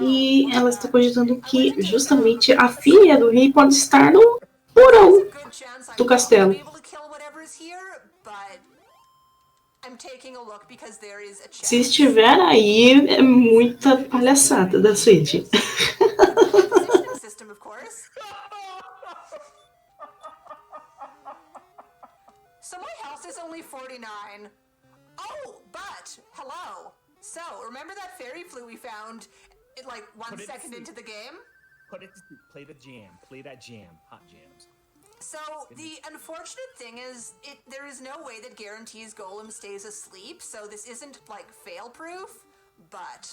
E ela está cogitando que justamente a filha do rei pode estar no porão do castelo. Se estiver aí, é muita palhaçada da Switch. So my health is only 49. Oh, but hello. So remember that fairy flute we found like 1 second into the game? Play the jam. Play that jam. Hot jams. So the unfortunate thing is, there is no way that guarantees Golem stays asleep. So this isn't like fail-proof, but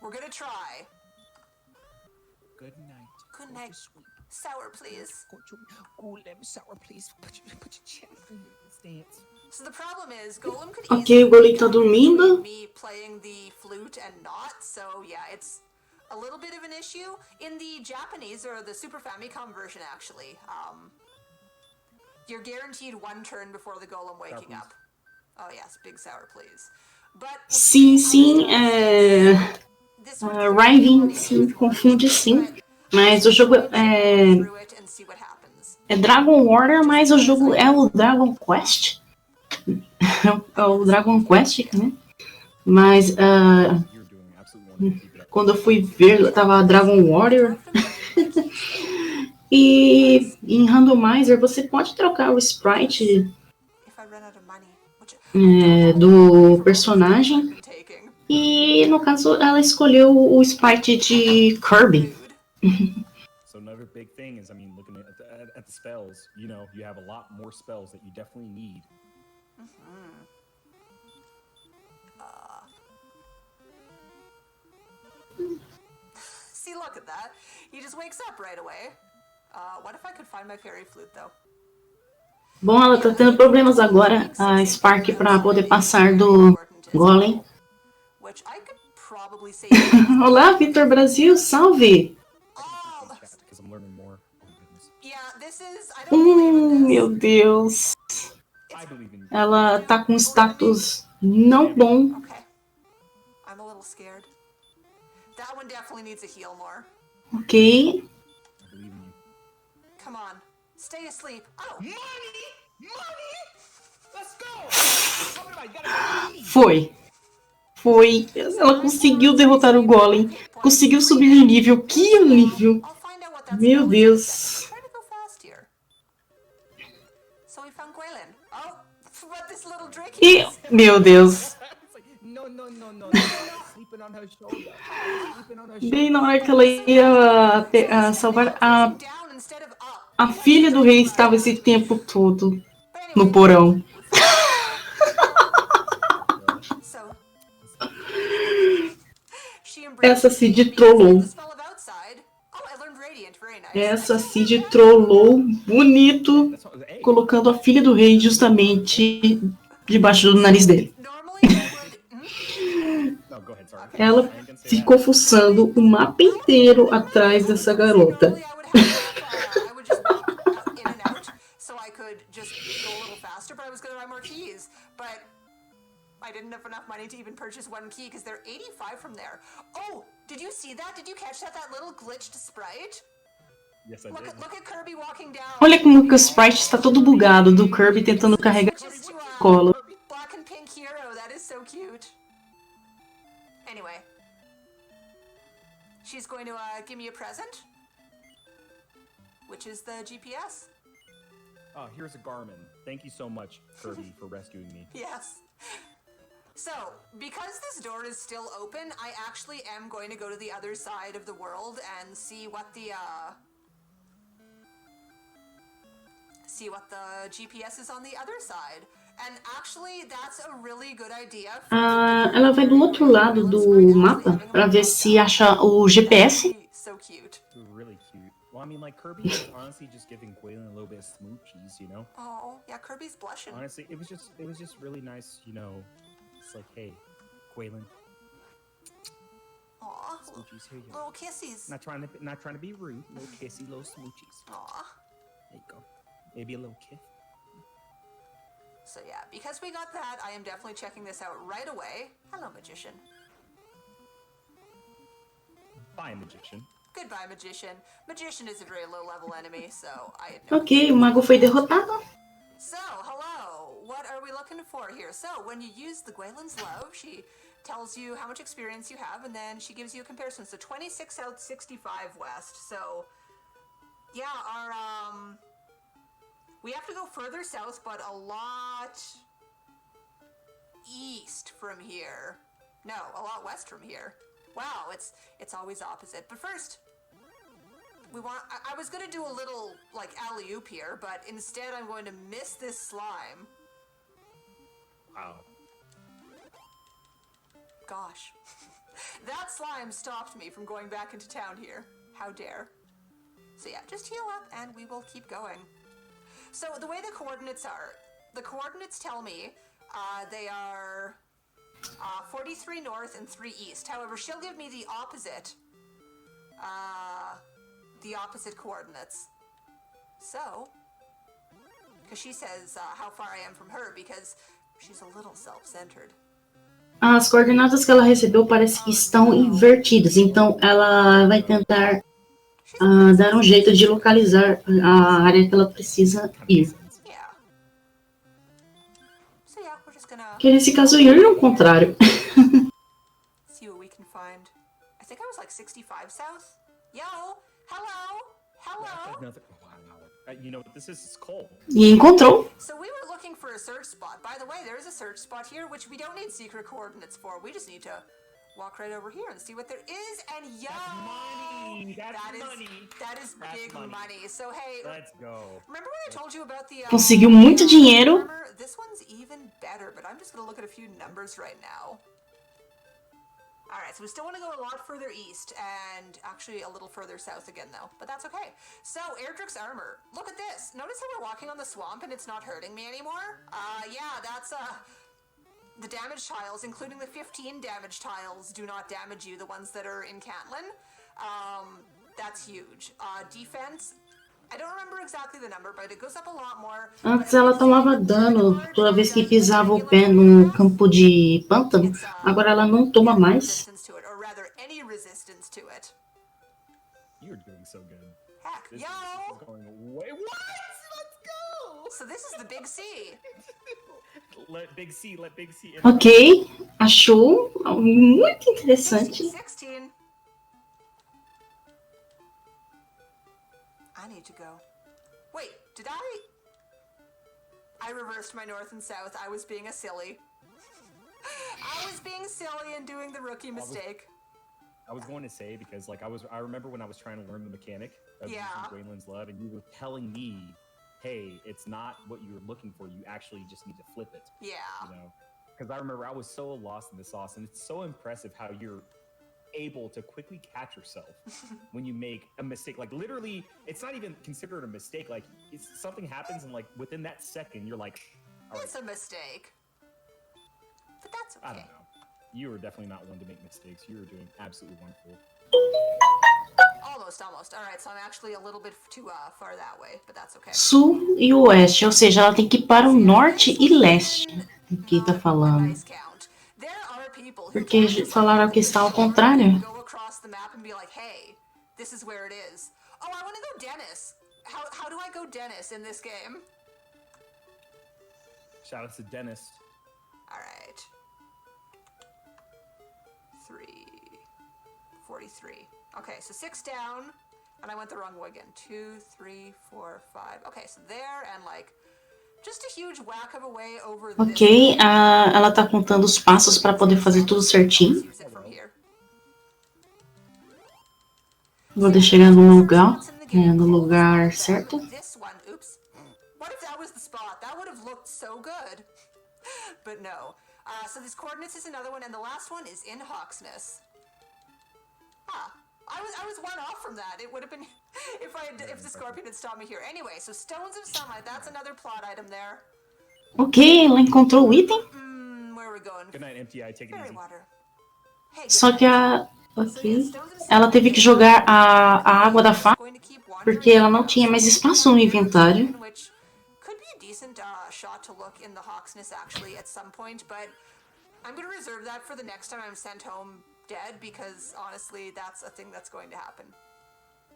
we're gonna try. Good night. Good night. Sour, please. Golem, sour, please. Put your chin in this dance. So the problem is, Golem could easily o Golem tá dormindo. Me playing the flute and not. So yeah, it's a little bit of an issue. In the Japanese, or the Super Famicom version actually, you're guaranteed 1 turn before the Golem waking up. Oh yes, big sour please. But sim, Raven se confunde sim, mas o jogo é Dragon Warrior, mas o jogo é o Dragon Quest. É o Dragon Quest, né? Mas quando eu fui ver, tava Dragon Warrior. E em Randomizer você pode trocar o sprite do personagem. E no caso ela escolheu o sprite de Kirby. So another big thing is, I mean, looking at the spells, you know, you have a lot more spells that you definitely need. See, look at that. He just wakes up right away. What if I could find my fairy flute, though? Bom, ela tá tendo problemas agora, a Spark, para poder passar do Golem. Olá, Vitor Brasil, salve! Meu Deus. Ela tá com status não bom. Ok. Stay asleep. Oh. Foi. Ela conseguiu derrotar o Golem. Conseguiu subir de nível. Que nível! Meu Deus. E, meu Deus. Bem na hora que ela ia salvar a filha do rei, estava esse tempo todo no porão. Essa Cid trollou. Essa Cid trollou bonito, colocando a filha do rei justamente debaixo do nariz dele. Ela ficou fuçando o mapa inteiro atrás dessa garota. I didn't have enough money to even purchase one key because they're 85 from there. Oh, did you see that? Did you catch that little glitched sprite? Yes, I did. Look at Kirby walking down. Olha como que o sprite está todo bugado do Kirby tentando carregar o colo. Black and pink hero, that is so cute. Anyway, she's going to give me a present, which is the GPS. Oh, here's a Garmin. Thank you so much, Kirby, for rescuing me. Yes. So, because this door is still open, I actually am going to go to the other side of the world and see what the GPS is on the other side. And actually, that's a really good idea. Ela vai do outro lado do mapa para ver se acha o GPS. So cute. Really cute. Well, I mean, like, Kirby is honestly just giving Quaylin a little bit of smoochies, you know? Oh, yeah, Kirby's blushing. Honestly, it was just really nice, you know. It's like, hey, Quaylin. Aw, smoochies, here you go. Little kissies. Not trying to be rude. Little kissy, little smoochies. Aw. There you go. Maybe a little kiss. So yeah, because we got that, I am definitely checking this out right away. Hello, Magician. Bye, Magician. Goodbye, Magician. Magician is a very low-level enemy, so I... Ok, o mago foi derrotado. So, hello. What are we looking for here? So, when you use the Gwaylin's Love, she tells you how much experience you have, and then she gives you a comparison. So, 26 south, 65 west. So, yeah, our, we have to go further south, but a lot east from here. No, a lot west from here. Wow, it's always opposite. But first, I was gonna do a little, like, alley-oop here, but instead I'm going to miss this slime. Wow. Gosh. That slime stopped me from going back into town here. How dare. So yeah, just heal up and we will keep going. So the way the coordinates tell me, they are 43 north and 3 east. However, she'll give me the opposite coordinates. So, because she says how far I am from her, because she's a little self-centered. As coordenadas que ela recebeu parece que estão invertidas, então ela vai tentar dar um jeito de localizar a área que ela precisa ir. Que nesse caso ir ao contrário. See what we can find. I think I was like 65 south. Yo, hello. Hello. Wow. You know what this is? It's coal. E encontrou. So we were looking for a search spot. By the way, there's a search spot here, which we don't need secret coordinates for. We just need to walk right over here and see what there is. And yo, That's money. That's money. That is That's big money. So hey, let's go. remember when I told you about the Conseguiu muito dinheiro. This one's even better, but I'm just gonna look at a few numbers right now. All right, so we still want to go a lot further east and actually a little further south again, though. But that's okay. So, Erdrick's armor. Look at this. Notice how we're walking on the swamp and it's not hurting me anymore? Yeah, that's, the damage tiles, including the 15 damage tiles, do not damage you, the ones that are in Cantlin. That's huge. Defense, I don't remember exactly the number, but it goes up a lot more. Antes ela tomava dano toda vez que pisava o pé num campo de pântano. Agora ela não toma mais. Or rather, any resistance to it. You're doing so good. Heck, This yo! is going way. What? Let's go! So this is the big C. Let Big C in. Ok, achou muito interessante. 16. I need to go. Wait, did I reversed my north and south. I was being a silly. I was being silly and doing the rookie mistake. I was going to say, because like I remember when I was trying to learn the mechanic of using Gwenlin's Love, and you were telling me, hey, it's not what you're looking for, you actually just need to flip it. Yeah. You know? Because I remember I was so lost in the sauce, and it's so impressive how you're able to quickly catch yourself when you make a mistake. Like literally, it's not even considered a mistake. Like something happens, and like within that second, you're like, all right. It's a mistake. But that's okay. I don't know. You were definitely not one to make mistakes. You were doing absolutely wonderful. Almost. All right, so I'm actually a little bit too far that way, but that's okay. Sul e oeste, ou seja, ela tem que ir para o norte e leste. Aqui tá falando. Porque falaram que está ao contrário. Go across the map and be like, hey, this is where it is. Oh, I want to go Dennis. How do I go Dennis in this game? Shout out to Dennis. All right. 43. Okay, so 6 down, and I went the wrong way again. 2, 3, 4, 5. Okay, so there, and like, just a huge whack of a way over this. Ok, ela tá contando os passos para poder fazer tudo certinho. Vou deixar ela no lugar certo. This one, oops. What if that was the spot? That would have looked so good. But no. So these coordinates is another one, and the last one is in Hawksness. Huh. I was one off from that. It would have been if the Scorpion had stopped me here. Anyway, so Stones of Sunlight, that's another plot item there. Ok, ela encontrou o item. Where are we going? Good night, MTI. Take it easy. Hey, Só que ela teve que jogar a água da faca porque ela não tinha mais espaço no inventário. Could be a decent shot to look in the Hawksness actually at some point, but I'm going to reserve that for the next time I'm sent home dead, because honestly, that's a thing that's going to happen.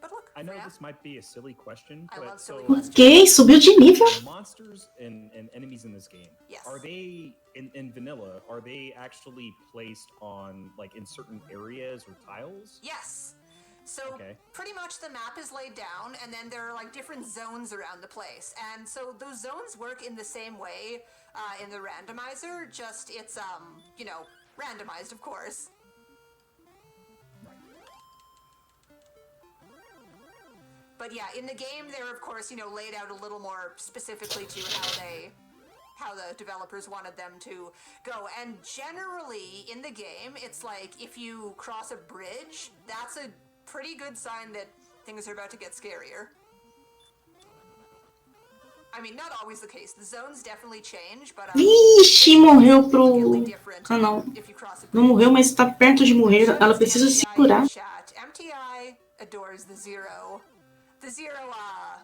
But look, I know this might be a silly question, but ok, subiu de nível. Monsters and enemies in this game, yes. Are they in vanilla? Are they actually placed on like in certain areas or tiles? Yes. So pretty much the map is laid down, and then there are like different zones around the place, and so those zones work in the same way in the randomizer. Just it's you know, randomized, of course. But yeah, in the game, they're of course, you know, laid out a little more specifically to how the developers wanted them to go. And generally, in the game, it's like if you cross a bridge, that's a pretty good sign that things are about to get scarier. I mean, not always the case. The zones definitely change, but Vixe, morreu pro... Ah, não. Não morreu, mas está perto de morrer. Ela precisa se curar. MTI adores the zero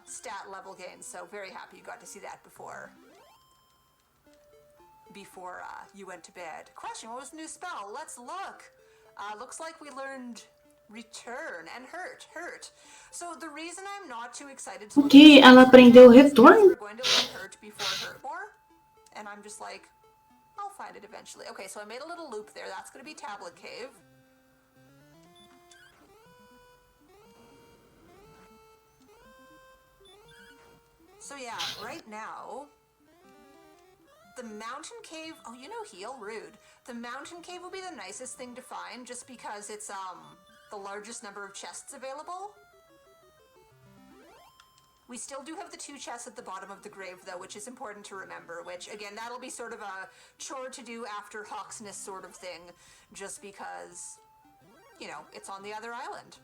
stat level gain, so very happy you got to see that before you went to bed. Question, what was the new spell? Let's look. Looks like we learned return and hurt. So the reason I'm not too excited to Ok, ela aprendeu retorno. we're going to learn hurt before hurt more, and I'm just like, I'll find it eventually. Okay, so I made a little loop there. That's going to be Tablet Cave. So yeah, right now, the mountain cave, oh, you know, heal, rude. The mountain cave will be the nicest thing to find just because it's, the largest number of chests available. We still do have the 2 chests at the bottom of the grave, though, which is important to remember, which, again, that'll be sort of a chore to do after Hawksness sort of thing, just because, you know, it's on the other island.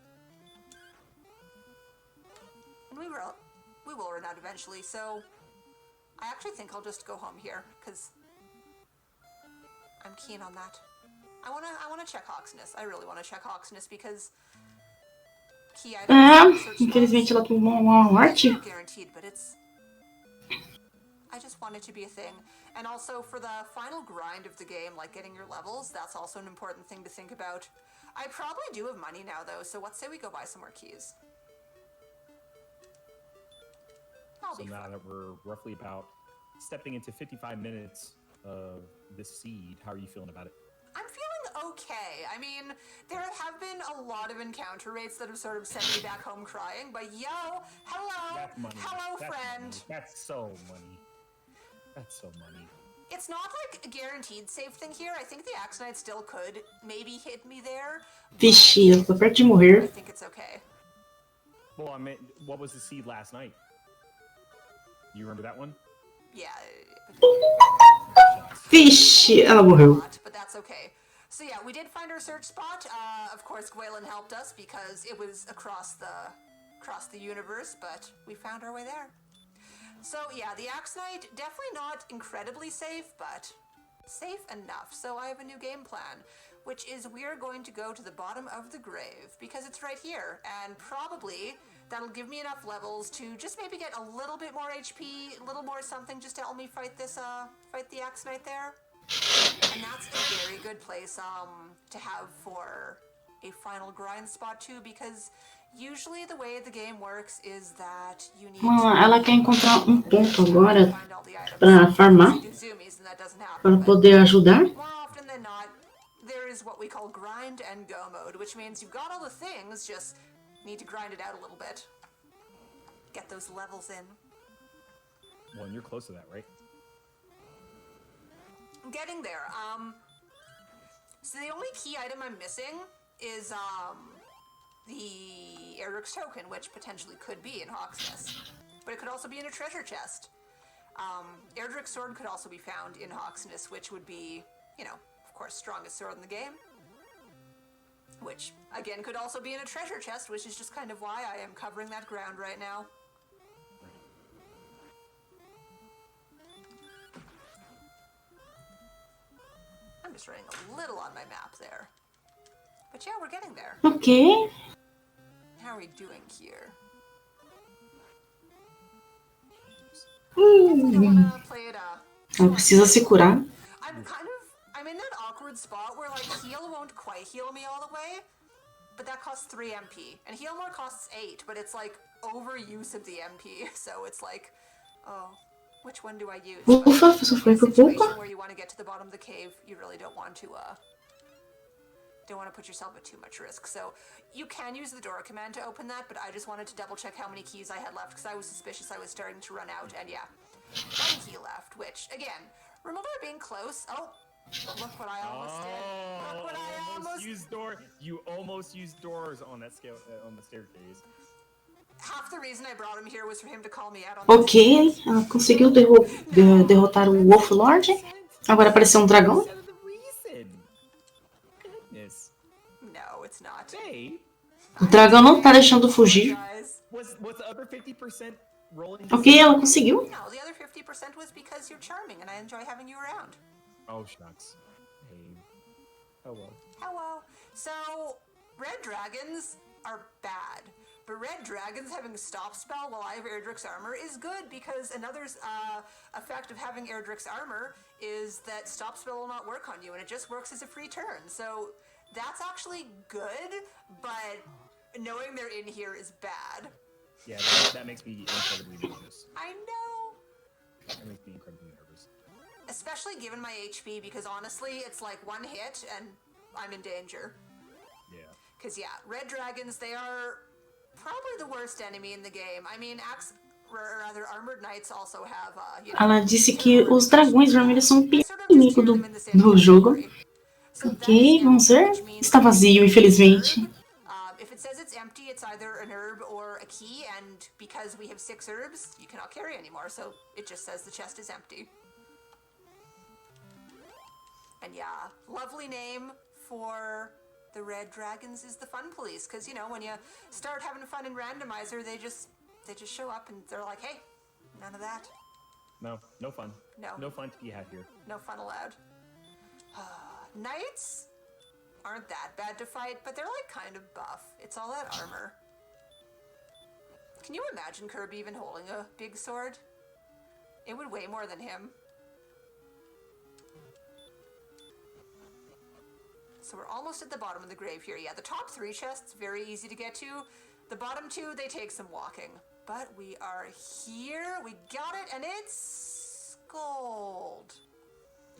And we will run out eventually, so I actually think I'll just go home here, because I'm keen on that. I wanna check Hawksness. I really want to check Hawksness, because key items... Infelizmente ela tomou uma morte. It's not guaranteed, but it's... I just want it to be a thing. And also, for the final grind of the game, like getting your levels, that's also an important thing to think about. I probably do have money now, though, so let's say we go buy some more keys. So now that we're roughly about stepping into 55 minutes of this seed, how are you feeling about it? I'm feeling okay. I mean, there have been a lot of encounter rates that have sort of sent me back home crying, but yo, hello, That's money. hello, That's friend. Money. That's so money. That's so money. It's not like a guaranteed safe thing here. I think the Axe Knight still could maybe hit me there. Vixe, eu tô perto de morrer. I think it's okay. Well, I mean, what was the seed last night? You remember that one? Yeah. Vixe, ela morreu. But that's okay. So yeah, we did find our search spot. Of course, Gwaelin helped us because it was across the universe, but we found our way there. So yeah, the Axe Knight, definitely not incredibly safe, but safe enough. So I have a new game plan, which is we're going to go to the bottom of the grave because it's right here, and probably that'll give me enough levels to just maybe get a little bit more HP, a little more something just to help me fight this, fight the Axe Knight there. And that's a very good place, to have for a final grind spot too, because usually the way the game works is that you need Ela quer encontrar ponto agora pra farmar, para poder ajudar. More often than not, there is what we call grind and go mode, which means you've got all the things, just need to grind it out a little bit. Get those levels in. Well, and you're close to that, right? I'm getting there. So the only key item I'm missing is, the Erdrick's token, which potentially could be in Hawksness. But it could also be in a treasure chest. Erdrick's sword could also be found in Hawksness, which would be, you know, of course, strongest sword in the game. Which, again, could also be in a treasure chest, which is just kind of why I am covering that ground right now. I'm just writing a little on my map there. But yeah, we're getting there. Ok. How are we doing here? Ela precisa se curar. I'm in that awkward spot where, like, heal won't quite heal me all the way, but that costs 3 MP, and heal more costs 8, but it's like overuse of the MP, so it's like, oh, which one do I use? Ufa, só foi por pouco. Where you want to get to the bottom of the cave, you really don't want to put yourself at too much risk. So you can use the door command to open that, but I just wanted to double check how many keys I had left because I was suspicious I was starting to run out, and yeah, 1 key left, which, again, remember being close? Oh, look what I almost did. Look what I almost used door. You almost used doors on that scale, on the staircase. Half the reason I brought him here was for him to call me out on Ok, ela conseguiu derrotar o Wolf Lord. Agora apareceu um dragão. No, it's not. O dragão não tá deixando fugir. Ok, ela conseguiu. No, the other 50% was because you're charming and I enjoy having you around. Oh, shucks. Hey. Hello. Hello. So, red dragons are bad. But red dragons having a stop spell while I have Erdrick's armor is good because another effect of having Erdrick's armor is that stop spell will not work on you and it just works as a free turn. So that's actually good, but knowing they're in here is bad. Yeah, that makes me incredibly nervous. I know. That makes me incredibly nervous. Especially given my HP, because honestly, it's like 1 hit and I'm in danger. Yeah. Because yeah, red dragons, they are probably the worst enemy in the game. I mean, armored knights also have, Ela disse que os dragões vermelhos são o pior inimigo do jogo. Ok, vamos ver. Está vazio, infelizmente. If it says it's empty, it's either an herb or a key, and because we have 6 herbs, you cannot carry anymore, so it just says the chest is empty. And yeah, lovely name for the red dragons is the fun police, because you know, when you start having fun in Randomizer, they just show up and they're like, hey, none of that. No fun. No fun to be had here. No fun allowed. Knights aren't that bad to fight, but they're like kind of buff. It's all that armor. Can you imagine Kirby even holding a big sword? It would weigh more than him. So we're almost at the bottom of the grave here. Yeah, the top 3 chests, very easy to get to. The bottom 2, they take some walking. But we are here. We got it, and it's gold.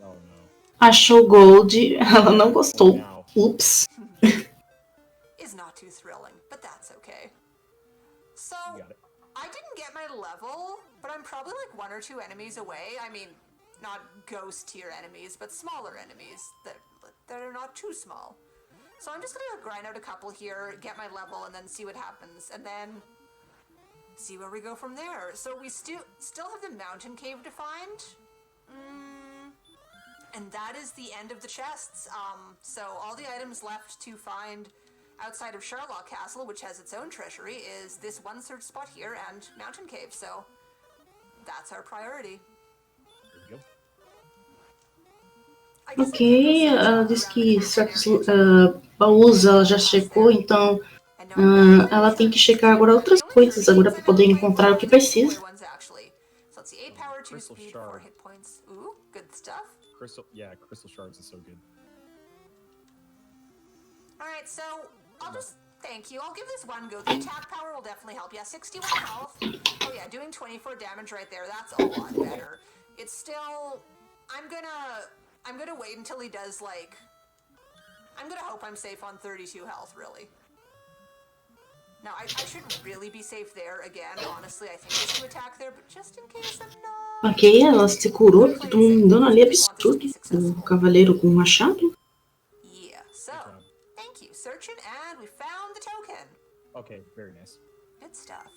Oh no. Achou gold, ela não gostou. Oops. Is not too thrilling, but that's okay. So, You got it. I didn't get my level, but I'm probably like 1 or 2 enemies away. I mean, not ghost tier enemies, but smaller enemies that are not too small. So I'm just gonna grind out a couple here, get my level, and then see what happens, and then see where we go from there. So we still have the mountain cave to find. And that is the end of the chests. So all the items left to find outside of Sherlock Castle, which has its own treasury, is this one search spot here and Mountain Cave. So that's our priority. There we go. Ok, ela disse que certos baús ela já checou, então ela tem que checar agora outras coisas agora para poder encontrar o que precisa. So let's see, 8 power, 2 speed, 4 hit points. Ooh, good stuff. Crystal shards is so good. Alright, so thank you. I'll give this one go. The attack power will definitely help. Yeah, 61 health. Oh yeah, doing 24 damage right there. That's a lot better. It's still, I'm gonna wait until he does like, I'm gonna hope I'm safe on 32 health, really. Now, I should really be safe there again. Honestly, I think I should attack there, but just in case I'm not. Ok, ela se curou, porque tomou um dano ali absurdo. O cavaleiro com o machado. Yeah, so, thank you. Searching, and we found the token. Okay, very nice. Good stuff.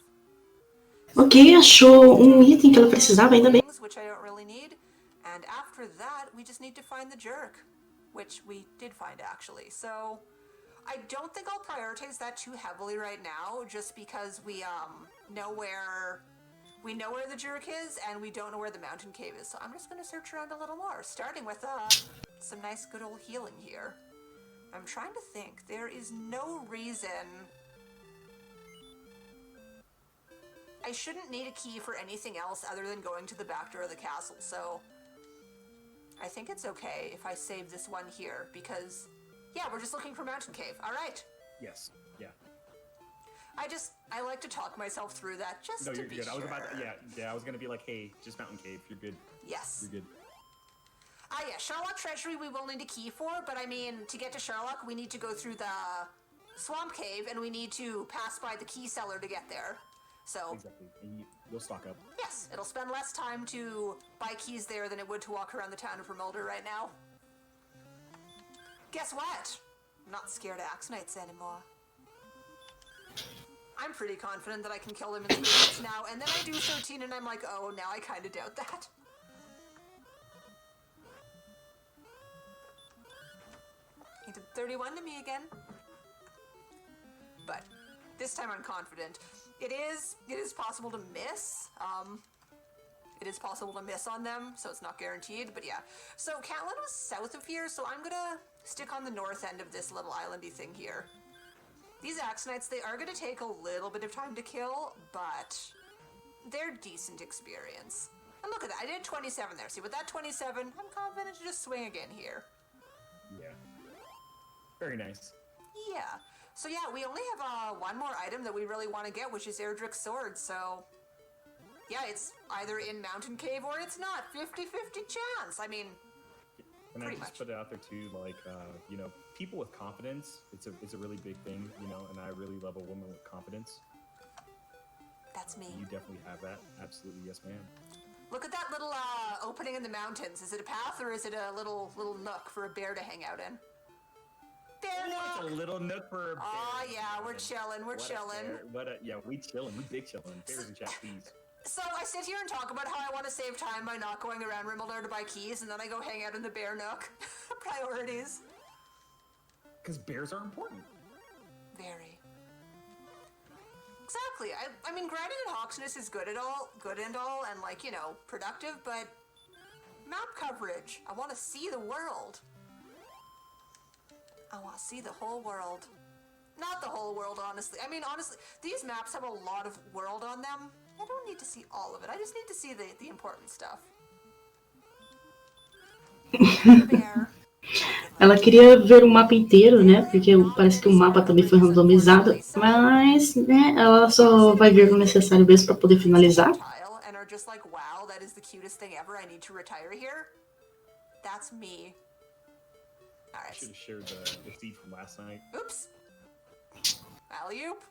Ok, achou um item que ela precisava, ainda bem. Which I don't really need. And after that, we just need to find the jerk, which we did find actually. So I don't think I'll prioritize that too heavily right now, just because we know where the jerk is, and we don't know where the mountain cave is. So I'm just gonna search around a little more, starting with some nice good old healing here. I'm trying to think. There is no reason I shouldn't need a key for anything else other than going to the back door of the castle, so I think it's okay if I save this one here, because, yeah, we're just looking for Mountain Cave. All right. Yes. Yeah. I like to talk myself through that just to be good. sure. I was gonna be like, hey, just Mountain Cave. You're good. Yes. You're good. Yeah, Sherlock Treasury we will need a key for, but I mean, to get to Sherlock, we need to go through the Swamp Cave, and we need to pass by the key seller to get there. So Exactly. And you'll stock up. yes, it'll spend less time to buy keys there than it would to walk around the town of Remolder right now. Guess what? I'm not scared of Axe Knights anymore. I'm pretty confident that I can kill them in 3 minutes now, and then I do 13 and I'm like, oh, now I kind of doubt that. He did 31 to me again. But this time I'm confident. It is possible to miss. It is possible to miss on them, so it's not guaranteed, but yeah. So Catlin was south of here, so I'm gonna stick on the north end of this little islandy thing here. These Axe Knights, they are gonna take a little bit of time to kill, but they're decent experience. And look at that, I did 27 there. See, with that 27, I'm confident to just swing again here. Yeah. Very nice. Yeah. So yeah, we only have one more item that we really want to get, which is Erdrick's sword, so yeah, it's either in Mountain Cave or it's not. 50-50 chance. I mean, and pretty I just much. put it out there too, like, you know, people with confidence, it's a really big thing, you know, and I really love a woman with confidence. That's me. You definitely have that. Absolutely, yes, ma'am. Look at that little opening in the mountains. Is it a path or is it a little nook for a bear to hang out in? Bear nook! It's a little nook for a bear. Oh, yeah, we're chilling. We're chilling. Yeah, we chilling. We big chilling. Bears and chat, please. So I sit here and talk about how I want to save time by not going around Rimmler to buy keys, and then I go hang out in the bear nook. Priorities. Because bears are important. Very. Exactly. I mean, grinding at Hawksness is good and all, and like, you know, productive, but map coverage. I want to see the world. I want to see the whole world. Not the whole world, honestly. I mean, honestly, these maps have a lot of world on them. I don't need to see all of it. I just need to see the important stuff. Bear. Ela queria ver o mapa inteiro, né? Porque parece que o mapa também foi randomizado. Mas, né, ela só vai ver o necessário mesmo para poder finalizar. And are just like, wow, that is the cutest thing ever. I need to retire here. That's me. All right. I should have shared the feed from last night. Oops. Alley-oop.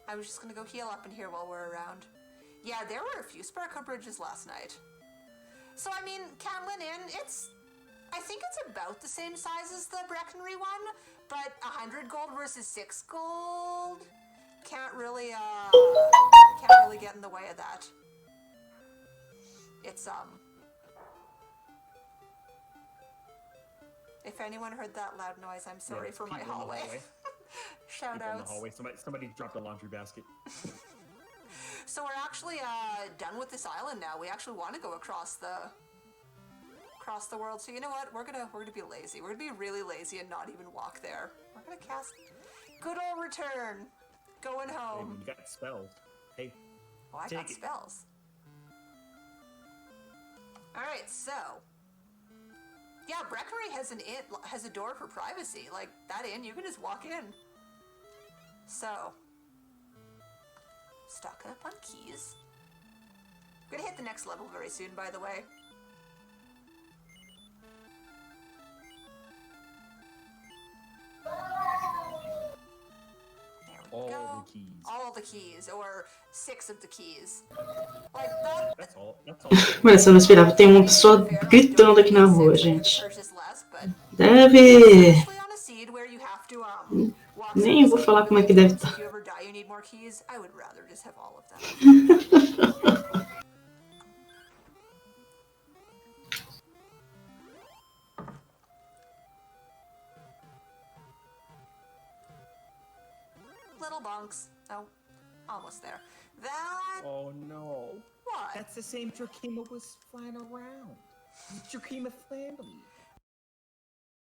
I was just gonna go heal up in here while we're around. Yeah, there were a few Sparkover bridges last night. So, I mean, Catlin Inn, I think it's about the same size as the Breckenry one, but 100 gold versus 6 gold can't really get in the way of that. It's, if anyone heard that loud noise, I'm sorry for my hallway. Shout outs. In the hallway. Somebody dropped a laundry basket. So we're actually done with this island now. We actually want to go across the world. So you know what? We're gonna be lazy. We're gonna be really lazy and not even walk there. We're gonna cast good old return. Going home. Hey, you got spells. Hey. Oh, I got spells. All right, so yeah, Breckenry has a door for privacy. Like that inn, you can just walk in. So, stocking up on keys. We're gonna hit the next level very soon, by the way. There we go. All the keys. All the keys, or 6 of the keys. Like that. That's all. Mas eu não esperava. Tem uma pessoa gritando aqui na rua, gente. Deve... Nem vou falar como é que deve estar. Little bunks. Oh, almost there. That... Oh no. What? That's the same Drakima was flying around. Drakima family.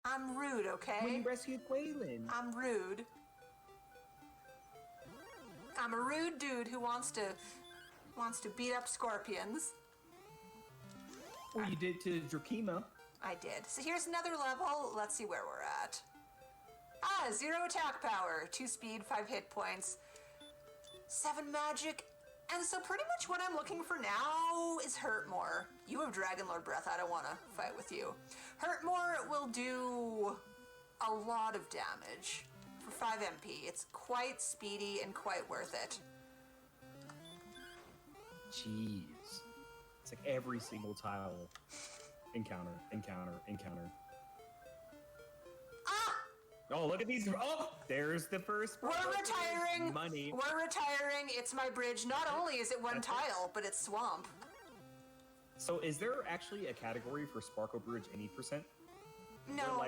I'm rude, okay? When you rescued Quaylen. I'm rude. I'm a rude dude who wants to beat up scorpions. Well, you did to Drakima. I did. So here's another level. Let's see where we're at. 0 attack power, 2 speed, 5 hit points, 7 magic, and so pretty much what I'm looking for now is Hurt More. You have Dragonlord Breath, I don't want to fight with you. Hurt More will do a lot of damage for 5 MP. It's quite speedy and quite worth it. Jeez. It's like every single tile. Encounter. Oh, look at these. Oh, there's the first. We're retiring. Money. We're retiring. It's my bridge. Not only is it one tile, but it's swamp. So is there actually a category for Sparkle Bridge any percent? No.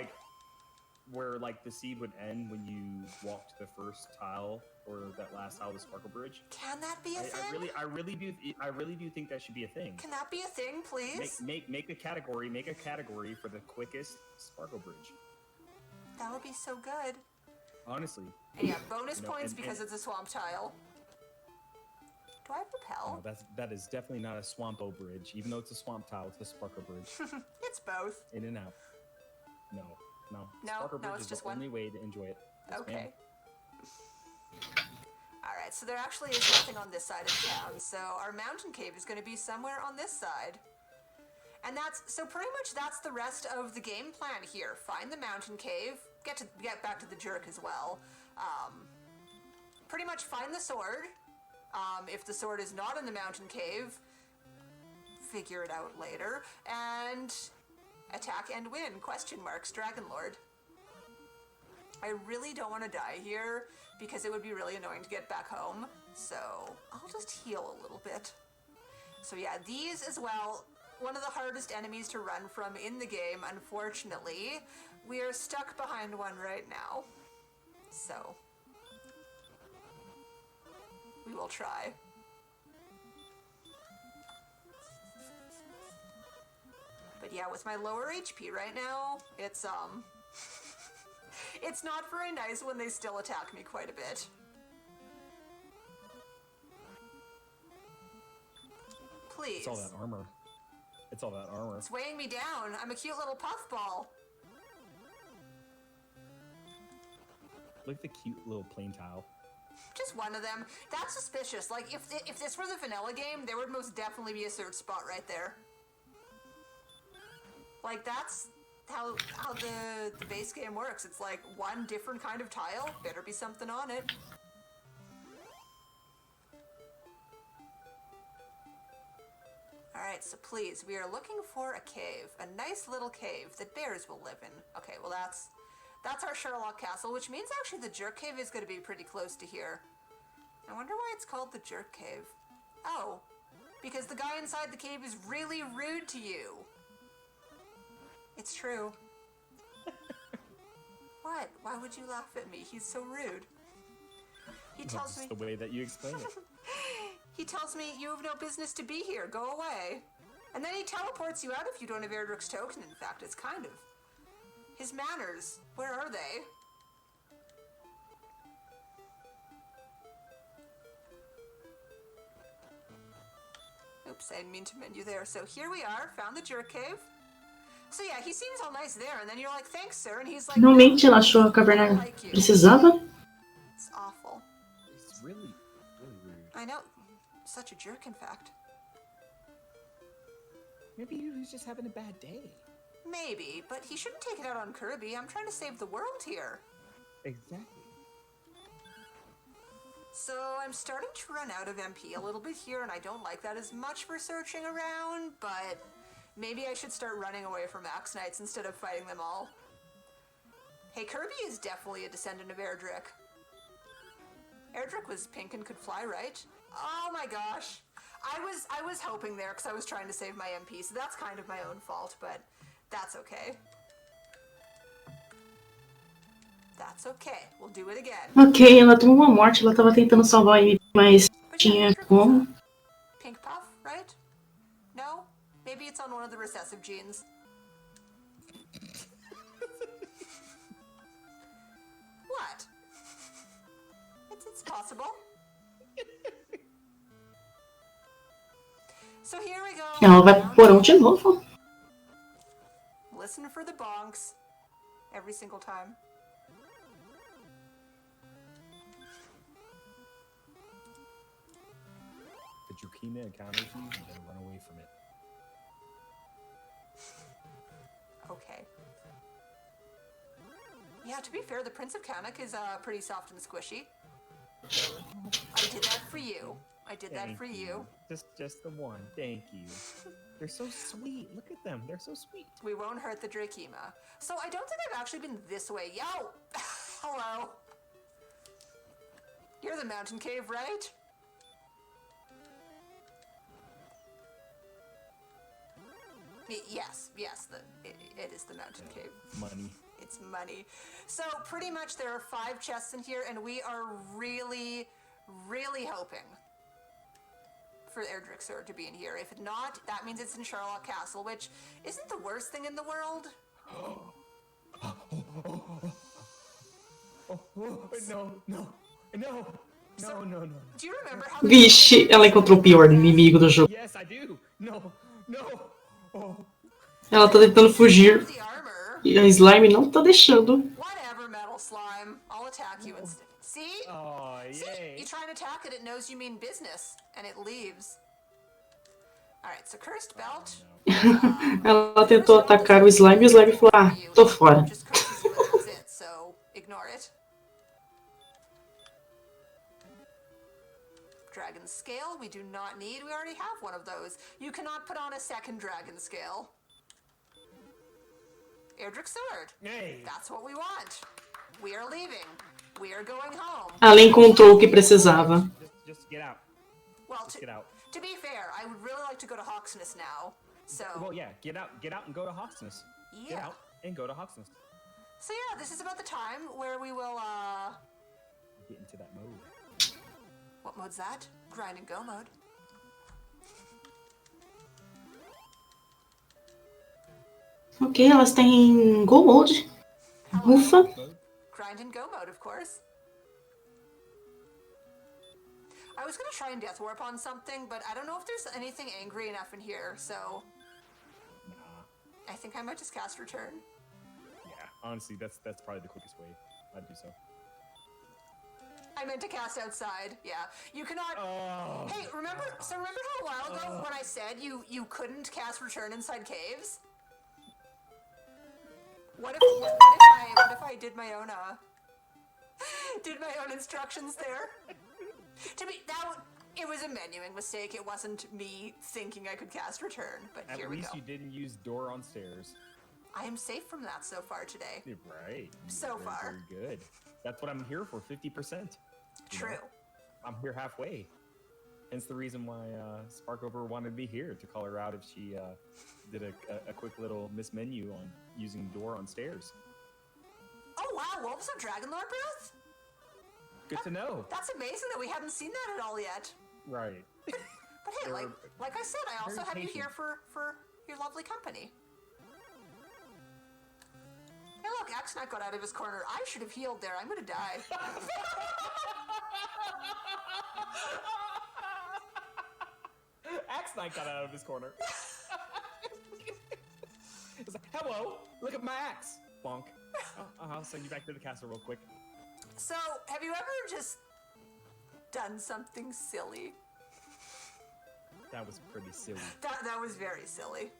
Where the seed would end when you walked the first tile or that last tile of the Sparkle Bridge? Can that be a thing? I really do think that should be a thing. Can that be a thing, please? Make a category for the quickest Sparkle Bridge. That would be so good. Honestly. And yeah, bonus points because it's a swamp tile. Do I repel? No, that is definitely not a Swampo Bridge. Even though it's a swamp tile, it's a Sparkle Bridge. It's both. In and out. No. Sparkle Bridge it's is just the one. only way to enjoy it. Yes, okay. Alright, so there actually is nothing on this side of town. So our mountain cave is going to be somewhere on this side. And so pretty much that's the rest of the game plan here. Find the mountain cave, get back to the jerk as well. Pretty much find the sword, If the sword is not in the mountain cave, figure it out later. And attack and win, ? Dragon Lord. I really don't want to die here because it would be really annoying to get back home. So I'll just heal a little bit. So yeah, these as well, one of the hardest enemies to run from in the game, unfortunately. We are stuck behind one right now. So we will try. But yeah, with my lower HP right now, it's it's not very nice when they still attack me quite a bit. Please. It's all that armor. It's all that armor. It's weighing me down. I'm a cute little puffball. Look at the cute little plain tile. Just one of them. That's suspicious. Like, if this were the vanilla game, there would most definitely be a search spot right there. Like, that's how the base game works. It's like one different kind of tile. Better be something on it. Alright, so please, we are looking for a cave. A nice little cave that bears will live in. Okay, well that's our Sherlock Castle, which means actually the Jerk Cave is going to be pretty close to here. I wonder why it's called the Jerk Cave. Oh, because the guy inside the cave is really rude to you. It's true. What? Why would you laugh at me? He's so rude. He tells me... the way that you explain it. He tells me, you have no business to be here. Go away. And then he teleports you out if you don't have Erdrick's token. In fact, it's kind of... his manners. Where are they? Oops, I didn't mean to menu there. So here we are. Found the Jerk Cave. So yeah, he seems all nice there, and then you're like, thanks, sir, and he's like... Realmente ela achou a caverna precisava? It's awful. It's really, really rude. I know. Such a jerk, in fact. Maybe he was just having a bad day. Maybe, but he shouldn't take it out on Kirby. I'm trying to save the world here. Exactly. So I'm starting to run out of MP a little bit here, and I don't like that as much for searching around, but maybe I should start running away from Axe Knights instead of fighting them all. Hey, Kirby is definitely a descendant of Erdrick. Erdrick was pink and could fly, right? Oh my gosh. I was hoping there because I was trying to save my MP, so that's kind of my own fault, but that's okay. That's okay. We'll do it again. Ok, ela tomou uma morte, ela tava tentando salvar ele, mas tinha como. Pink Puff, right? No? Maybe it's on one of the recessive genes. What? It's possible. So here we go. Ela vai pro porão de novo. Listen for the bonks every single time. The Drakina encounters you, and then run away from it. Okay. Yeah, to be fair, the Prince of Kamek is pretty soft and squishy. I did that for you. I did that for you. Just the one. Thank you. They're so sweet. Look at them. They're so sweet. We won't hurt the Drakima. So I don't think I've actually been this way. Yo! Hello. You're the mountain cave, right? Yes, it is the mountain cave. Money. It's money. So pretty much there are 5 chests in here, and we are really, really hoping for Erdrick's sword to be in here. If not, that means it's in Sherlock Castle, which isn't the worst thing in the world. No. Do you remember how... Vixe, ela encontrou o pior inimigo do jogo. Yes, I do. No. Oh. Ela tá tentando fugir. the armor? E a slime não tá deixando. Whatever, metal slime. I'll attack you instead. See? Oh, yay. See? You try and attack it, it knows you mean business, and it leaves. Alright, so Cursed Belt. Ela tentou atacar o slime e o slime falou, ah, tô fora. Just curses you and that's it, so ignore it. Dragon Scale. We do not need. We already have one of those. You cannot put on a second Dragon Scale. Erdrick Sword. Hey. That's what we want. We are leaving. We are going home. Ela encontrou o que precisava. Just get out. Well, Just get out. To be fair, I would really like to go to Hawksness now. So. Well, yeah, get out and go to Hawksness. Yeah. Get out and go to Hawksness. So yeah, this is about the time where we will get into that mode. What mode's that? Grind and go mode. Ok, elas têm Go Mode. Ufa. Grind and go mode, of course. I was gonna try and death warp on something, but I don't know if there's anything angry enough in here, so Nah. I think I might just cast return. Yeah, honestly, that's probably the quickest way. I'd do so. I meant to cast outside. Yeah, you cannot. Oh, Hey, remember how a while ago when I said you couldn't cast return inside caves? What if I did my own instructions there? It was a menuing mistake. It wasn't me thinking I could cast return, but here we go. At least you didn't use door on stairs. I am safe from that so far today. You're right. So far. Very good. That's what I'm here for, 50%. True. I'm here halfway. Hence the reason why Sparkover wanted me here, to call her out if she did a quick little mismenu on using door on stairs. Oh wow, Wolves of Dragonlord Breath? Good to know. That's amazing that we haven't seen that at all yet. Right. But hey, like I said, I also have you here for your lovely company. Hey look, Axe Knight got out of his corner. I should have healed there. I'm gonna die. Axe Knight got out of his corner. It's like, hello, look at my axe. Bonk. I'll send you back to the castle real quick. So, have you ever just done something silly? That was pretty silly. That was very silly.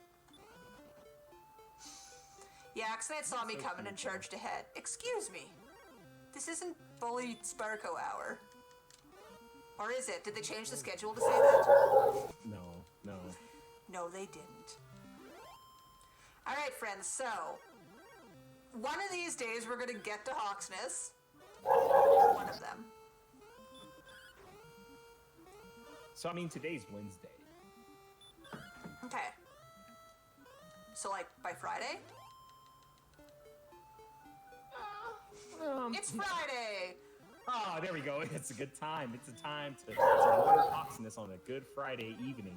Yeah, Axe Knight saw me coming and charged ahead. Excuse me. This isn't fully Sparko hour. Or is it? Did they change the schedule to say that? No. No, they didn't. Alright, friends, so one of these days we're gonna get to Hawksness. One of them. So, I mean, today's Wednesday. Okay. So, like, by Friday? It's Friday! Ah, there we go. It's a good time. It's a time to water Hawksness on a good Friday evening.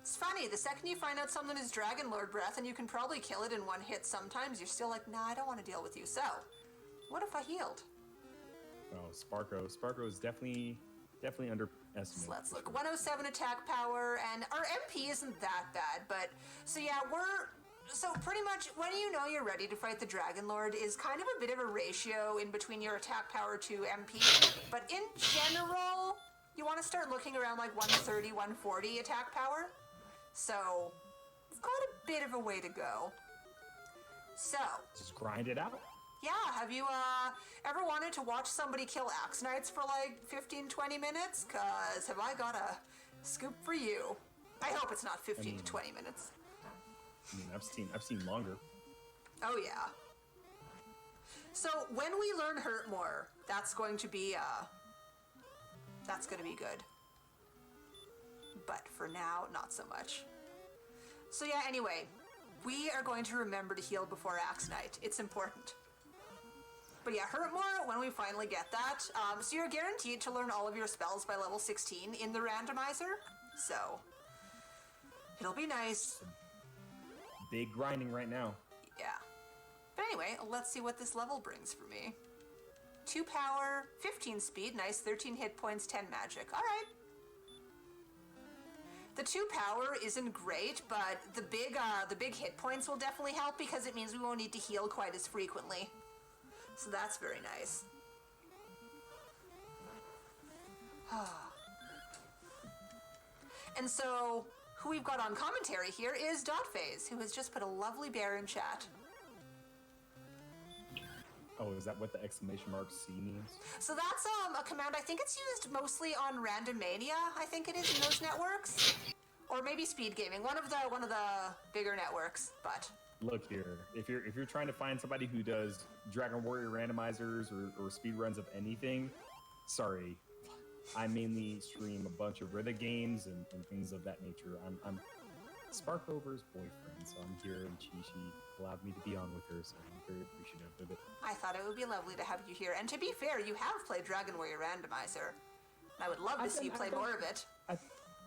It's funny, the second you find out something is Dragonlord Breath and you can probably kill it in one hit sometimes, you're still like, nah, I don't want to deal with you. So, what if I healed? Oh, Sparko is definitely underestimated. So let's look. 107 attack power, and our MP isn't that bad, but... So yeah, so pretty much, when you know you're ready to fight the Dragonlord is kind of a bit of a ratio in between your attack power to MP, but in general, you want to start looking around like 130, 140 attack power. So, we've got a bit of a way to go. So... Just grind it out. Yeah, have you ever wanted to watch somebody kill Axe Knights for like 15-20 minutes? Cause have I got a scoop for you. I hope it's not 15 to 20 minutes. I mean, I've seen longer. Oh yeah. So when we learn Hurt more, that's going to be good. But for now, not so much. So yeah, anyway, we are going to remember to heal before Axe Knight. It's important. But yeah, Hurt more when we finally get that. So you're guaranteed to learn all of your spells by level 16 in the randomizer. So it'll be nice. Big grinding right now. Yeah. But anyway, let's see what this level brings for me. 2 power, 15 speed, nice, 13 hit points, 10 magic. Alright. The 2 power isn't great, but the big hit points will definitely help because it means we won't need to heal quite as frequently. So that's very nice. And so, who we've got on commentary here is Dotphase, who has just put a lovely bear in chat. Oh, is that what the exclamation mark C means? So that's a command. I think it's used mostly on Randomania. I think it is in those networks, or maybe Speed Gaming, one of the bigger networks. But look here, if you're trying to find somebody who does Dragon Warrior randomizers or speed runs of anything, sorry, I mainly stream a bunch of Rhythm games and things of that nature. I'm Sparkover's boyfriend, so I'm here, and she allowed me to be on with her, so I'm very appreciative of it. I thought it would be lovely to have you here. And to be fair, you have played Dragon Warrior Randomizer. I would love to see you play more of it.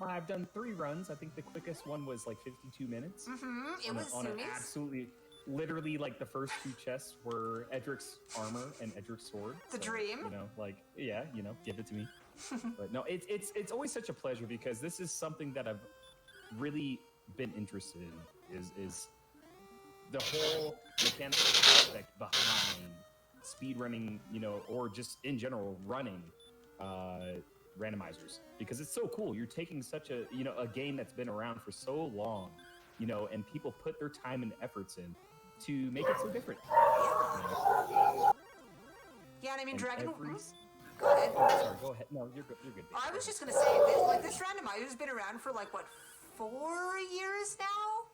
I've done 3 runs. I think the quickest one was like 52 minutes. It was on an absolutely, literally, like the first 2 chests were Edric's armor and Edric's sword. The dream. You know, like, yeah, you know, give it to me. But no, it's always such a pleasure because this is something that I've really been interested in. Is the whole mechanical aspect behind speedrunning, you know, or just in general running randomizers, because it's so cool. You're taking such a, you know, a game that's been around for so long, you know, and people put their time and efforts in to make it so different. Yeah, and I mean, Dragon. Go ahead. Oh, sorry, go ahead. No, you're good. You're good. I was just gonna say, this randomizer's been around for like what, 4 years now?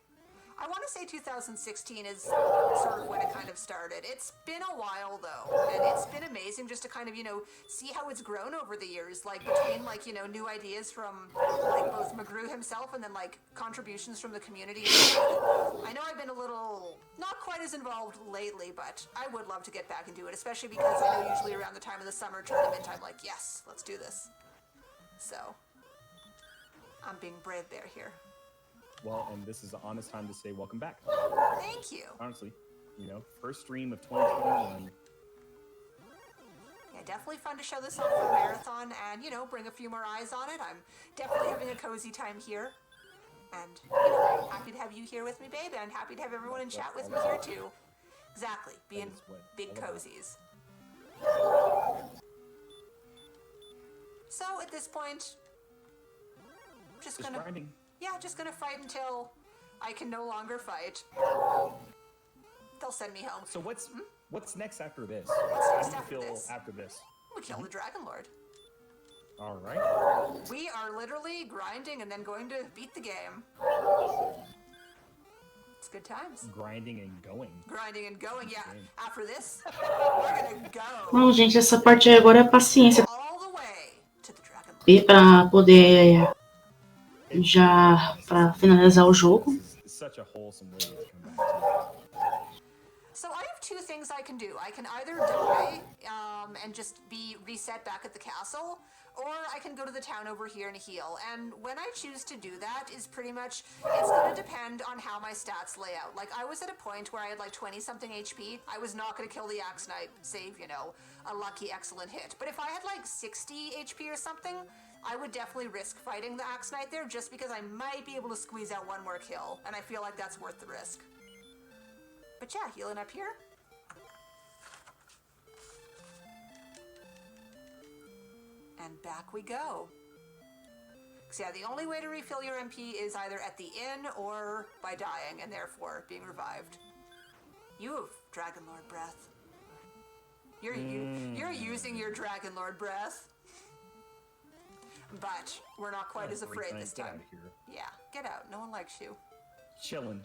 I want to say 2016 is sort of when it kind of started. It's been a while though, and it's been amazing just to kind of, you know, see how it's grown over the years, like between like, you know, new ideas from like both McGrew himself and then like contributions from the community. I know I've been a little not quite as involved lately, but I would love to get back and do it, especially because I know usually around the time of the summer tournament I'm like, yes, let's do this. So I'm being brave bear here. Well, and this is an honest time to say welcome back. Thank you. Honestly, you know, first stream of 2021. Yeah, definitely fun to show this off for the marathon and, you know, bring a few more eyes on it. I'm definitely having a cozy time here. And, you know, happy to have you here with me, babe, and happy to have everyone in chat with me here, too. Exactly, being big cozies. So, at this point, just gonna... grinding. Yeah, just gonna fight until I can no longer fight. They'll send me home. So what's next after this? What's next How do you after feel this? after this? We kill the Dragon Lord. All right. We are literally grinding and then going to beat the game. It's good times. Grinding and going. Grinding and going, yeah. After this, we're gonna go. Bom, gente, essa parte agora é paciência. All the way to the Dragon Lord. E pra poder já pra finalizar o jogo. Such a wholesome way to come back to. So I have 2 things I can do. I can either die and just be reset back at the castle, or I can go to the town over here and heal. And when I choose to do that is pretty much, it's going to depend on how my stats lay out. Like, I was at a point where I had like 20-something HP. I was not going to kill the Axe Knight, save, you know, a lucky excellent hit. But if I had like 60 HP or something, I would definitely risk fighting the Axe Knight there just because I might be able to squeeze out one more kill. And I feel like that's worth the risk. But yeah, healing up here. And back we go. So yeah, the only way to refill your MP is either at the inn or by dying and therefore being revived. You have Dragon Lord breath. You're using your Dragon Lord breath. But we're not quite as afraid this time. Get out of here. Yeah, get out. No one likes you. Chilling.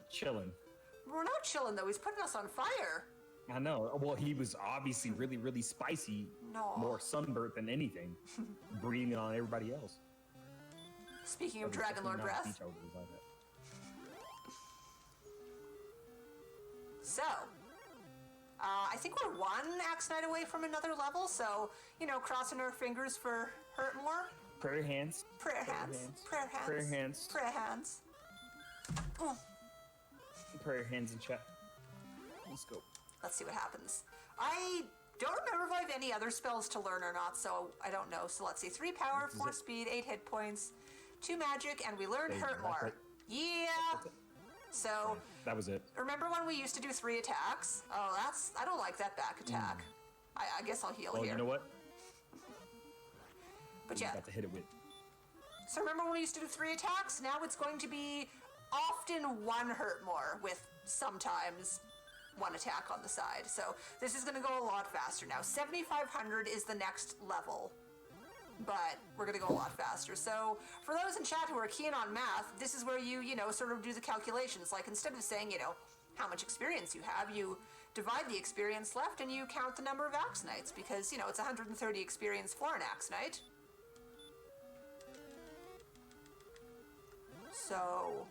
We're not chilling though. He's putting us on fire. I know. Well, he was obviously really, really spicy. No. More sunburnt than anything. Breathing on everybody else. Speaking of Dragon Lord breath. So, I think we're 1 Axe Knight away from another level, so, you know, crossing our fingers for hurt more. Prayer hands. Prayer hands. Prayer hands. Prayer hands. Prayer hands. Oh. Prayer hands in chat. Let's go. Let's see what happens. I don't remember if I have any other spells to learn or not, so I don't know. So let's see. 3 power, 4 speed, 8 hit points, 2 magic, and we learned hurt more. Yeah. So that was it. Remember when we used to do 3 attacks? Oh, I don't like that back attack. I guess I'll heal here. Well, you know what? But yeah. Got to hit it with. So remember when we used to do 3 attacks? Now it's going to be often 1 hurt more with sometimes one attack on the side. So this is going to go a lot faster now. 7,500 is the next level, but we're going to go a lot faster. So for those in chat who are keen on math, this is where you know, sort of do the calculations. Like, instead of saying, you know, how much experience you have, you divide the experience left and you count the number of Axe Knights, because, you know, it's 130 experience for an Axe Knight. So...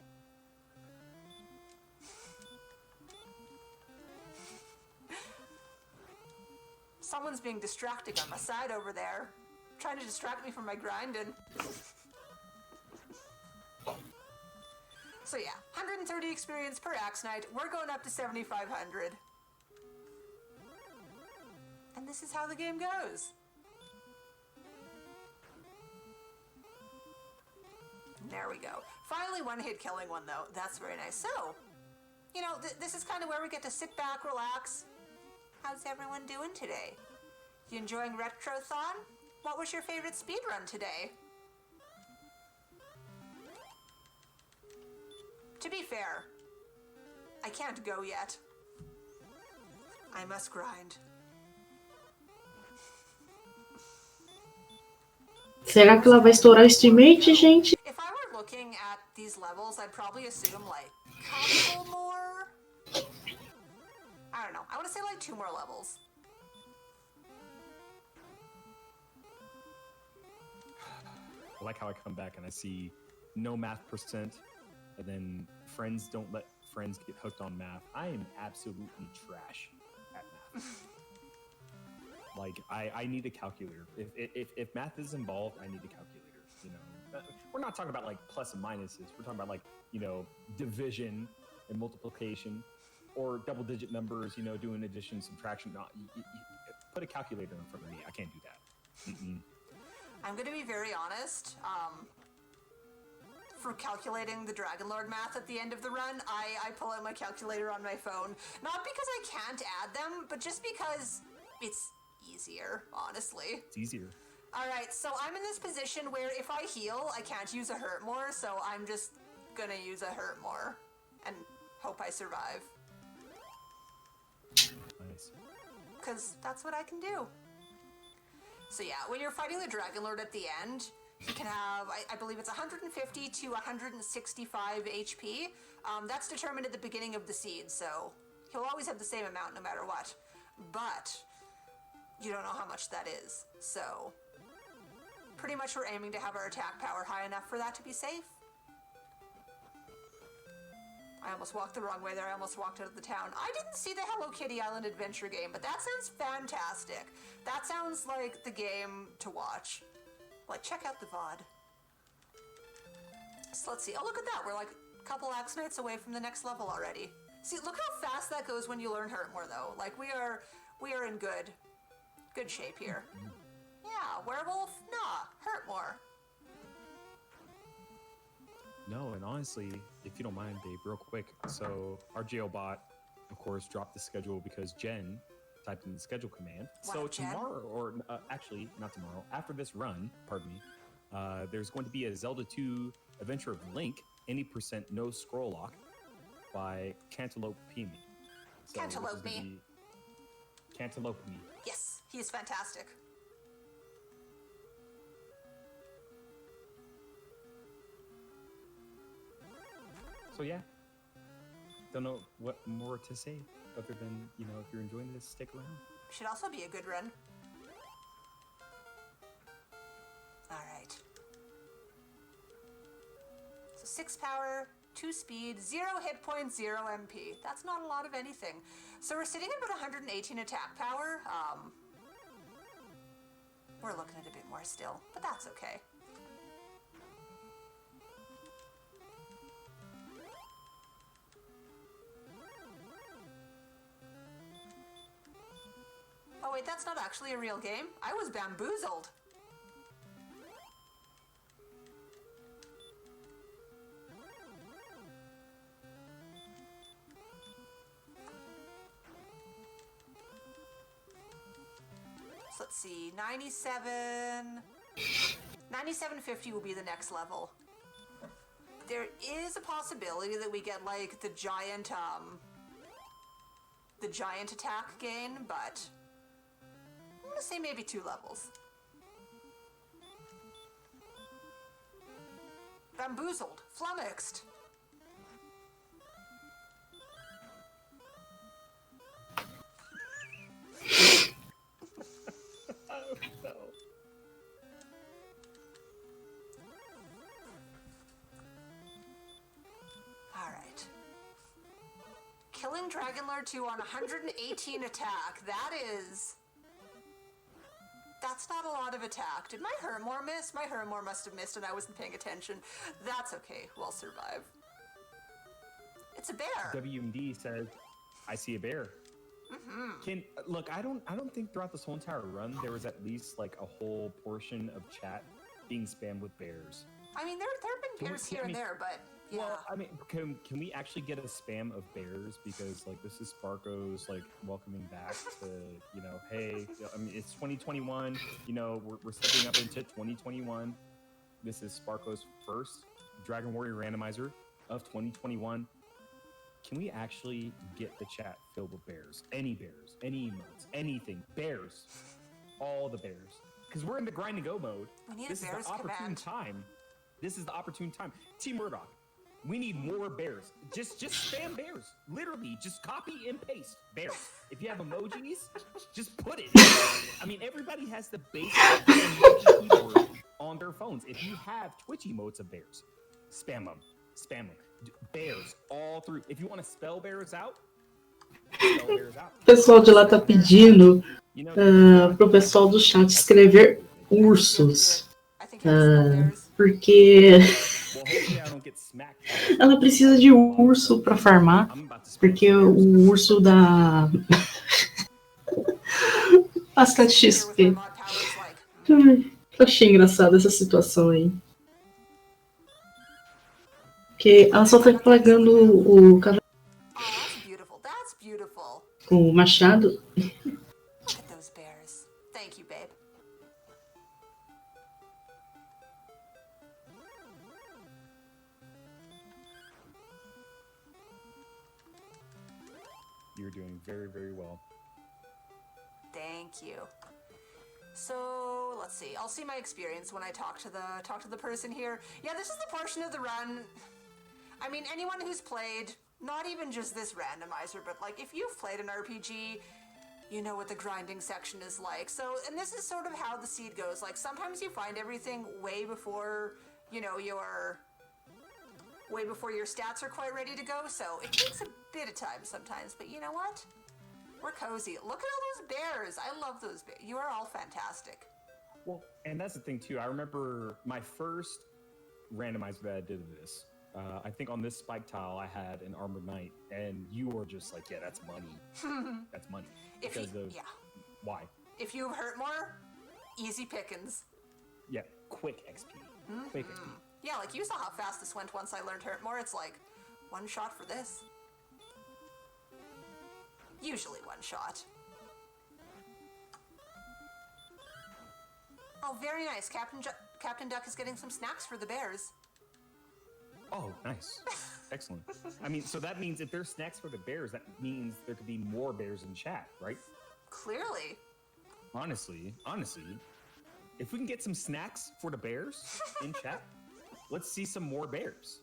someone's being distracting on my side over there, trying to distract me from my grinding. So yeah, 130 experience per Axe Knight. We're going up to 7,500. And this is how the game goes. There we go. Finally one hit killing one though. That's very nice. So, you know, this is kind of where we get to sit back, relax. How's everyone doing today? You enjoying Retrothon? What was your favorite speedrun today? To be fair, I can't go yet. I must grind. Será que ela vai estourar o streammate, gente? If I were looking at these levels, I'd probably assume like a couple more. I don't know. I want to say like 2 more levels. I like how I come back and I see no math percent, and then friends don't let friends get hooked on math. I am absolutely trash at math. Like, I need a calculator. If math is involved, I need a calculator. You know, we're not talking about like plus and minuses. We're talking about like, you know, division and multiplication, or double-digit numbers. You know, doing addition, subtraction. No, you put a calculator in front of me. I can't do that. Mm-mm. I'm going to be very honest. For calculating the Dragon Lord math at the end of the run, I pull out my calculator on my phone. Not because I can't add them, but just because it's easier, honestly. It's easier. All right, so I'm in this position where if I heal, I can't use a hurt more, so I'm just gonna use a hurt more and hope I survive. Nice. Because that's what I can do. So yeah, when you're fighting the Dragon Lord at the end, he can have, I believe it's 150 to 165 HP. That's determined at the beginning of the seed, so he'll always have the same amount no matter what. But you don't know how much that is, so pretty much we're aiming to have our attack power high enough for that to be safe. I almost walked the wrong way there. I almost walked out of the town. I didn't see the Hello Kitty Island adventure game, but that sounds fantastic. That sounds like the game to watch. Like, check out the VOD. So let's see. Oh, look at that. We're like a couple Axe Knights away from the next level already. See, look how fast that goes when you learn Hurtmore, though. Like, we are in good shape here. Yeah, werewolf? Nah, Hurtmore. No, and honestly, if you don't mind, Dave, real quick. So RGLbot, of course, dropped the schedule because Jen typed in the schedule command. Wow, so Jen. tomorrow, or actually not tomorrow, after this run, pardon me, there's going to be a Zelda 2 Adventure of Link, any percent no scroll lock by Cantaloupe Me. So Cantaloupe Me. Cantaloupe Me. Yes, he is fantastic. So yeah, don't know what more to say other than, you know, if you're enjoying this, stick around. Should also be a good run. All right. So 6 power, 2 speed, 0 hit points, 0 MP. That's not a lot of anything. So we're sitting at about 118 attack power. We're looking at a bit more still, but that's okay. Oh wait, that's not actually a real game. I was bamboozled. So let's see, 9750 will be the next level. There is a possibility that we get like the giant the giant attack gain, but I'm gonna say maybe 2 levels. Bamboozled, flummoxed. Oh, no. Alright. Killing Dragon Lord 2 on 118 attack. That's not a lot of attack. Did my Hermore miss? My Hermore must have missed and I wasn't paying attention. That's okay. We'll survive. It's a bear. WMD says, I see a bear. Look, I don't think throughout this whole entire run there was at least like a whole portion of chat being spammed with bears. I mean, there have been bears here and there, but yeah. Well, I mean, can we actually get a spam of bears? Because like this is Sparko's like welcoming back to, you know, hey, I mean it's 2021, you know, we're stepping up into 2021. This is Sparko's first Dragon Warrior Randomizer of 2021. Can we actually get the chat filled with bears? Any emotes, anything, bears, all the bears. Because we're in the grind and go mode. We need This a is bears the opportune command. time. This is the opportune time. Team Murdoch, we need more bears. Just spam bears. Literally, just copy and paste bears. If you have emojis, just put it. I mean, everybody has the basic emoji keyboard on their phones. If you have Twitch emotes of bears, spam them. Spam them. Bears all through. If you want to spell bears out, spell bears out. O pessoal de lá tá pedindo pro pessoal do chat escrever ursos. I think I spell bears. Porque Well, hopefully I don't get smacked. ela precisa de urso pra farmar. I'm about to spam Porque o urso dá bastante XP. Ai, achei engraçada essa situação aí. Porque ela só tá pegando o cavalo That's beautiful. com o machado. Look at those bears. Thank you, babe. You're doing very, very well. Thank you. So let's see. I'll see my experience when I talk to the person here. Yeah, this is the portion of the run. I mean, anyone who's played, not even just this randomizer, but like if you've played an RPG, you know what the grinding section is like. So, and this is sort of how the seed goes. Like sometimes you find everything way before, you know, your stats are quite ready to go. So it takes a bit of time sometimes, but you know what? We're cozy. Look at all those bears. I love those bears. You are all fantastic. Well, and that's the thing too. I remember my first randomizer that I did this. I think on this spike tile I had an armored knight, and you were just like, yeah, that's money. That's money. Why? If you hurt more, easy pickings. Yeah, quick XP. Quick XP. Yeah, like you saw how fast this went once I learned hurt more. It's like one shot for this. Usually one shot. Oh, very nice. Captain Duck is getting some snacks for the bears. Oh, nice. Excellent. I mean, so that means if there's snacks for the bears, that means there could be more bears in chat, right? Clearly. Honestly, if we can get some snacks for the bears in chat, let's see some more bears.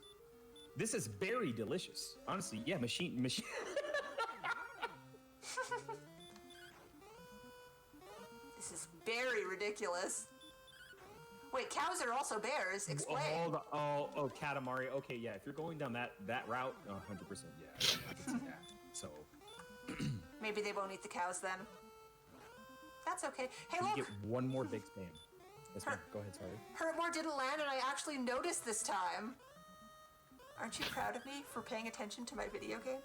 This is very delicious. Honestly, yeah, machine. This is very ridiculous. Wait, cows are also bears. Explain. Oh, Katamari. Okay, yeah. If you're going down that route, 100%. Yeah, I can see that. So maybe they won't eat the cows then. That's okay. Hey, look. Get one more big spam. Yes, ma'am. Go ahead. Sorry. Hurtmore didn't land, and I actually noticed this time. Aren't you proud of me for paying attention to my video game?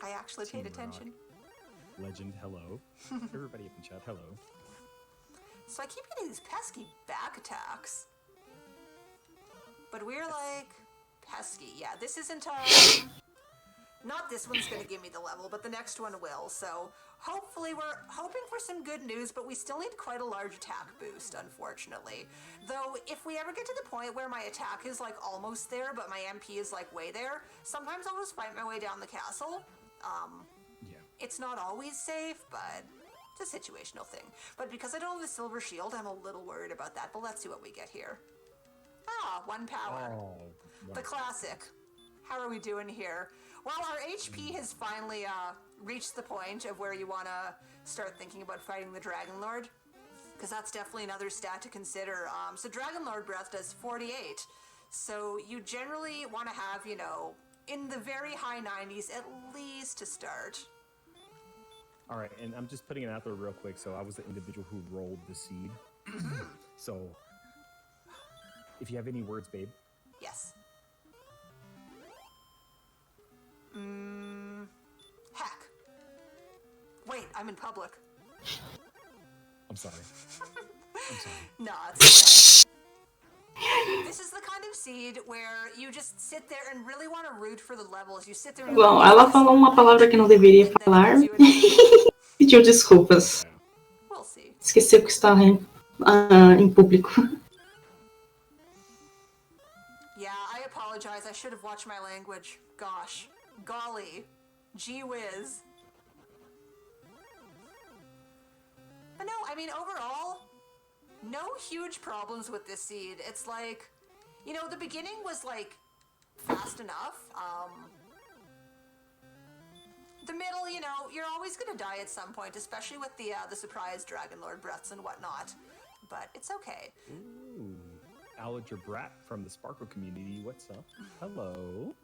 I actually paid attention. Legend, hello. Everybody up in chat, hello. So I keep getting these pesky back attacks. But we're like, pesky. Yeah, this isn't Not this one's going to give me the level, but the next one will. So hopefully we're hoping for some good news, but we still need quite a large attack boost, unfortunately. Though if we ever get to the point where my attack is like almost there, but my MP is like way there, sometimes I'll just fight my way down the castle. Yeah. It's not always safe, but it's a situational thing. But because I don't have the silver shield, I'm a little worried about that, but let's see what we get here. Ah, 1 power. Oh, wow. The classic. How are we doing here? Well, our HP has finally reached the point of where you want to start thinking about fighting the Dragon Lord, because that's definitely another stat to consider. So Dragon Lord Breath does 48, so you generally want to have, you know, in the very high 90s at least to start. All right, and I'm just putting it out there real quick. So I was the individual who rolled the seed. So if you have any words, babe. Yes. Heck. Wait, I'm in public. I'm sorry. I'm sorry. No, it's okay. This is the kind of seed where you just sit there and really want to root for the levels. You sit there and Bom, ela falou uma palavra que não deveria falar. Pediu desculpas. We'll see. Esqueceu que está em público. Yeah, I apologize. I should have watched my language. Gosh. Golly. Gee whiz. But no, I mean, overall, no huge problems with this seed. It's like, you know, the beginning was, like, fast enough. The middle, you know, you're always going to die at some point, especially with the surprise Dragon Lord breaths and whatnot. But it's okay. Ooh. Alliger Brat from the Sparkle community. What's up? Hello.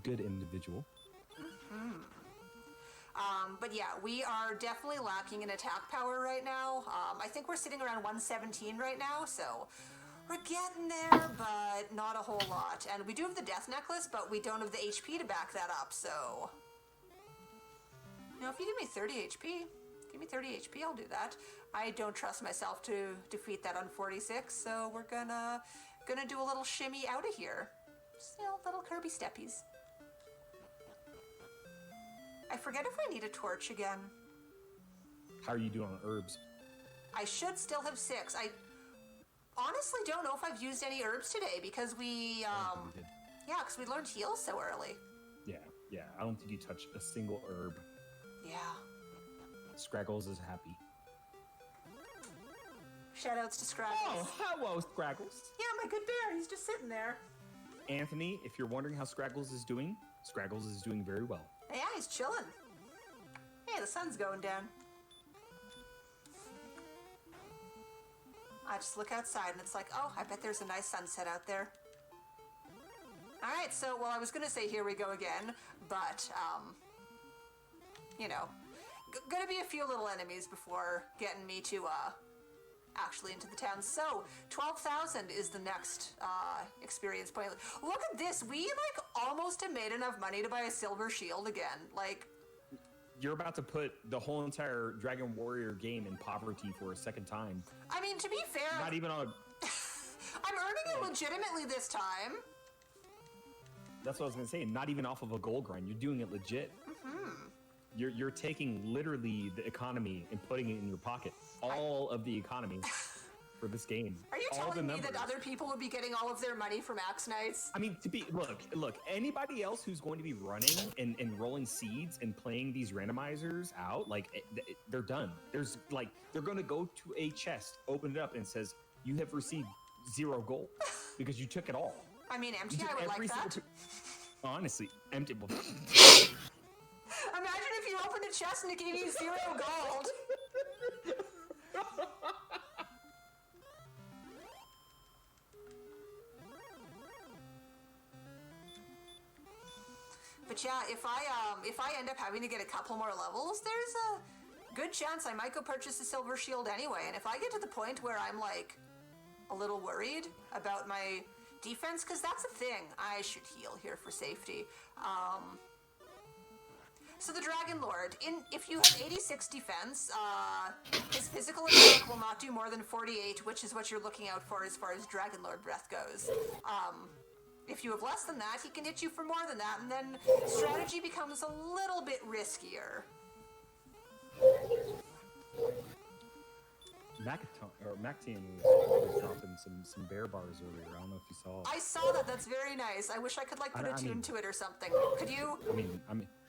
Good individual. But yeah, we are definitely lacking in attack power right now. I think we're sitting around 117 right now, so we're getting there, but not a whole lot. And we do have the death necklace, but we don't have the HP to back that up, so... You know, if you give me 30 HP, give me 30 HP, I'll do that. I don't trust myself to defeat that on 46, so we're gonna do a little shimmy out of here. Just, you know, little Kirby steppies. I forget if I need a torch again. How are you doing on herbs? I should still have 6. I honestly don't know if I've used any herbs today because we, yeah, because we learned heal so early. Yeah. I don't think you touched a single herb. Yeah. Scraggles is happy. Shoutouts to Scraggles. Oh, hello, Scraggles. Yeah, my good bear. He's just sitting there. Anthony, if you're wondering how Scraggles is doing very well. Yeah, he's chilling. Hey, the sun's going down. I just look outside and it's like, oh, I bet there's a nice sunset out there. Alright, so, well, I was gonna say here we go again, but, you know, gonna be a few little enemies before getting me to, actually into the town. So, 12,000 is the next, experience point. Look at this, we, like, almost have made enough money to buy a silver shield again. Like... You're about to put the whole entire Dragon Warrior game in poverty for a second time. I mean, to be fair... Not even on a... I'm earning it legitimately this time. That's what I was gonna say, not even off of a gold grind. You're doing it legit. You're taking literally the economy and putting it in your pocket. All of the economy for this game. Are you telling me that other people would be getting all of their money from Axe Knights? I mean, look, anybody else who's going to be running and rolling seeds and playing these randomizers out, like, they're done. There's, like, they're going to go to a chest, open it up, and it says, you have received 0 gold because you took it all. I mean, empty, I would like that. Honestly, empty. Imagine if you opened a chest and it gave you 0 gold. But yeah, if I end up having to get a couple more levels, there's a good chance I might go purchase a silver shield anyway. And if I get to the point where I'm like a little worried about my defense, because that's a thing, I should heal here for safety. So the Dragon Lord, if you have 86 defense, his physical attack will not do more than 48, which is what you're looking out for as far as Dragon Lord breath goes. If you have less than that, he can hit you for more than that, and then strategy becomes a little bit riskier. Macteam was dropping some bear bars earlier. I don't know if you saw it. I saw that. That's very nice. I wish I could like put a tune to it or something. Could you?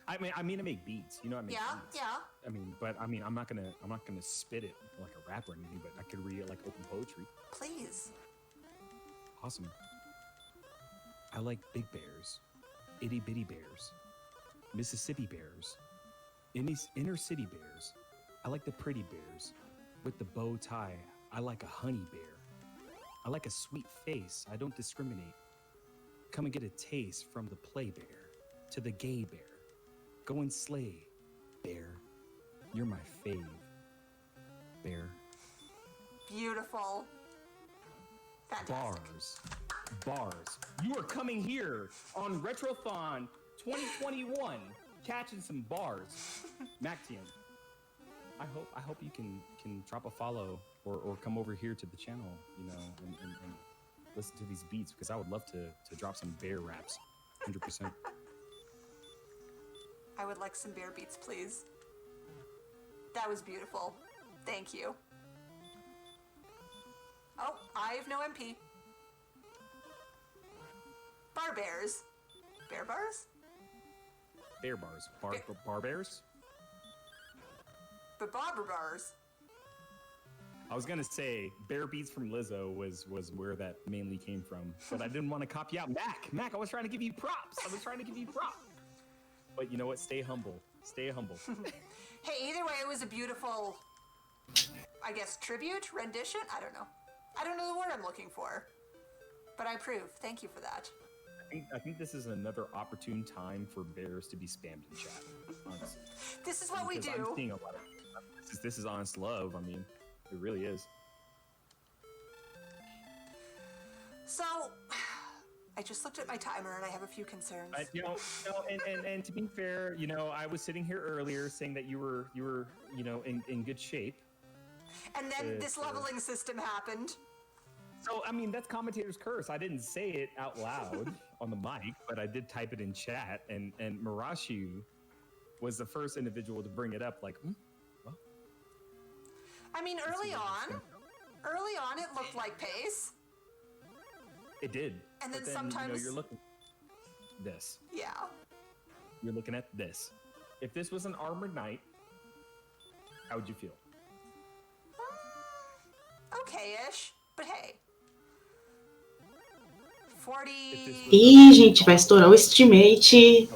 I mean to make beats. You know what I mean? Yeah, yeah. I'm not gonna spit it like a rapper or anything. But I could read it like open poetry. Please. Awesome. I like big bears, itty bitty bears, Mississippi bears, inner city bears. I like the pretty bears with the bow tie. I like a honey bear. I like a sweet face. I don't discriminate. Come and get a taste from the play bear to the gay bear. Go and slay, bear. You're my fave, bear. Beautiful. Fantastic. Bars. You are coming here on Retrothon 2021, catching some bars. Macteam, I hope you can drop a follow or come over here to the channel, you know, and listen to these beats, because I would love to drop some bear raps, 100%. I would like some bear beats, please. That was beautiful. Thank you. Oh, I have no MP. Bar bears. Bear bars? Bear bars. Bar bears? But barber bars. I was gonna say bear beats from Lizzo was where that mainly came from, but I didn't want to copy out Mac. I was trying to give you props. But you know what? Stay humble. Hey, either way, it was a beautiful, I guess, tribute, rendition. I don't know the word I'm looking for, but I approve. Thank you for that. I think this is another opportune time for bears to be spammed in chat. Honestly, this is what we do. I'm seeing a lot of this is honest love. I mean, it really is. So, I just looked at my timer and I have a few concerns. And to be fair, you know, I was sitting here earlier saying that you were you know in good shape. And then this leveling system happened. So, I mean, that's commentator's curse. I didn't say it out loud on the mic, but I did type it in chat, and Marashu was the first individual to bring it up, like, well. I mean, early on, it looked like pace. It did. And then but sometimes... You know, you're looking at this. Yeah. You're looking at this. If this was an armored knight, how would you feel? Okay-ish, but hey. 40... Ih, gente, vai estourar o estimate.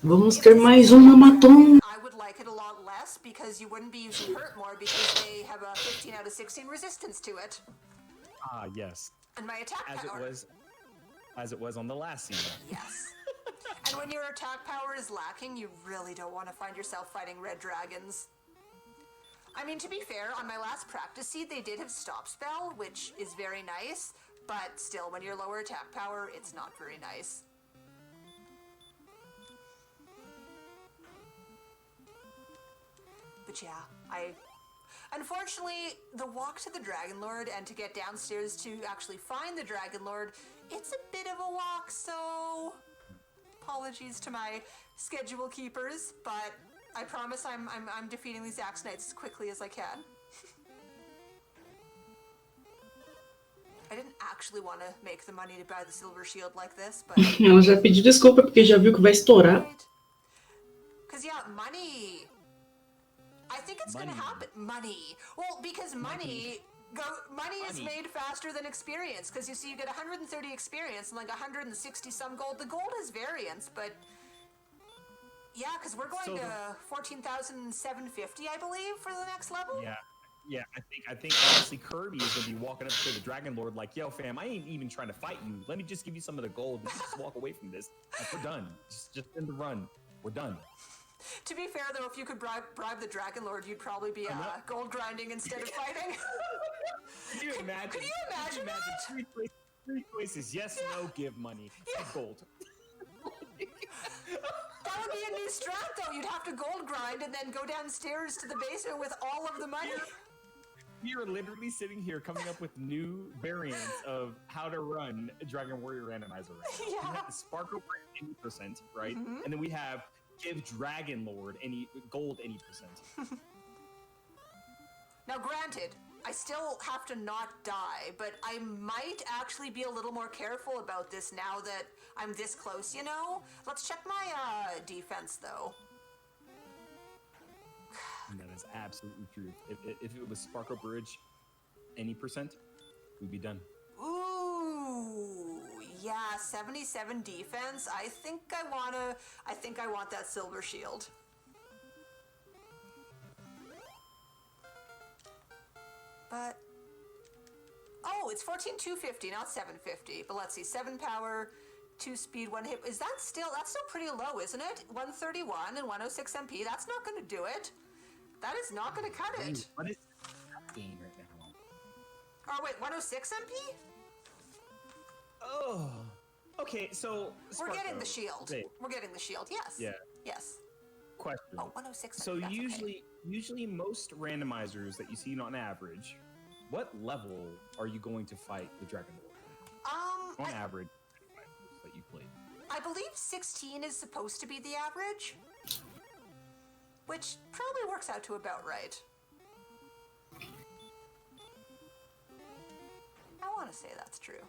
Vamos ter mais uma maton. I would like it a lot less because you wouldn't be using hurt more because they have a 15 out of 16 resistance to it. Ah, yes. And my attack power... As it was on the last season. Yes. And when your attack power is lacking, you really don't want to find yourself fighting red dragons. I mean, to be fair, on my last practice seed, they did have stop spell, which is very nice, but still, when you're lower attack power, it's not very nice. But yeah, unfortunately, the walk to the Dragon Lord and to get downstairs to actually find the Dragon Lord, it's a bit of a walk, so apologies to my schedule keepers, but I promise I'm defeating these Axe Knights as quickly as I can. I didn't actually want to make the money to buy the silver shield like this, but... Ela já pediu desculpa porque já viu que vai estourar. Because yeah, money... I think it's going to happen. Money. Well, because money is made faster than experience. Because you see, you get 130 experience and like 160 some gold. The gold has variance, but yeah, because we're going to 14,750, I believe, for the next level. Yeah. I think honestly, Kirby is gonna be walking up to the Dragon Lord like, "Yo, fam, I ain't even trying to fight you. Let me just give you some of the gold and just walk away from this. Like, we're done. Just end the run. We're done." To be fair, though, if you could bribe the Dragon Lord, you'd probably be gold grinding instead of fighting. Could you imagine? Could you imagine that? Three choices: yes, no, give money, gold. That would be a new strat, though. You'd have to gold grind and then go downstairs to the basement with all of the money. we are literally sitting here coming up with new variants of how to run Dragon Warrior Randomizer right now. Yeah. We have the Sparkover 80%, right? Mhm. And then we have give Dragon Lord any gold 80%. Now, granted, I still have to not die, but I might actually be a little more careful about this now that I'm this close, you know? Let's check my defense, though. And that is absolutely true. If it was Sparkle Bridge any percent, we'd be done. Ooh, yeah, 77 defense. I think I want that silver shield. But oh, it's 14,250, not 750. But let's see, 7 power, 2 speed, 1 hit. That's still pretty low, isn't it? 131 and 106 MP. That's not going to do it. That is not going to cut it. What is that game right now? Oh wait, 106 MP? Oh, okay. So We're getting Sparko, the shield. wait, We're getting the shield. Yes. Yeah. Yes. Question. Oh, 106. So that's usually most randomizers that you see on average, what level are you going to fight the Dragon Lord? On average, that you played. I believe 16 is supposed to be the average, which probably works out to about right. I want to say that's true.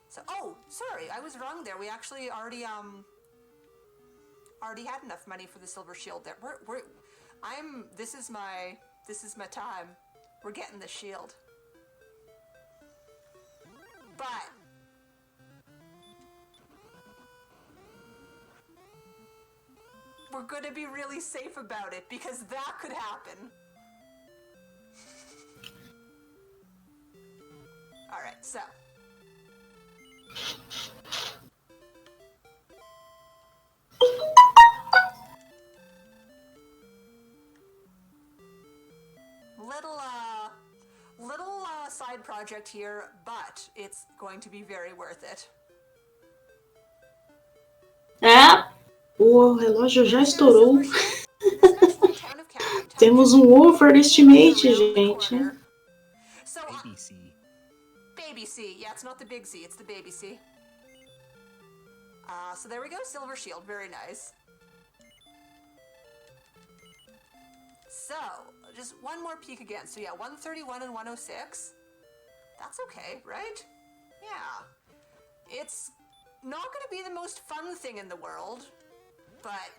So, oh, sorry, I was wrong there. We actually already had enough money for the silver shield there. This is my time. We're getting the shield. But we're going to be really safe about it because that could happen. All right, so little side project here, but it's going to be very worth it. Ah, o relógio já estourou. Temos overestimate, gente. So, Baby C. Baby C. Yeah, it's not the big C, it's the baby C. So there we go, silver shield, very nice. So, just one more peek again. So yeah, 131 and 106. That's okay, right? Yeah. It's not going to be the most fun thing in the world, but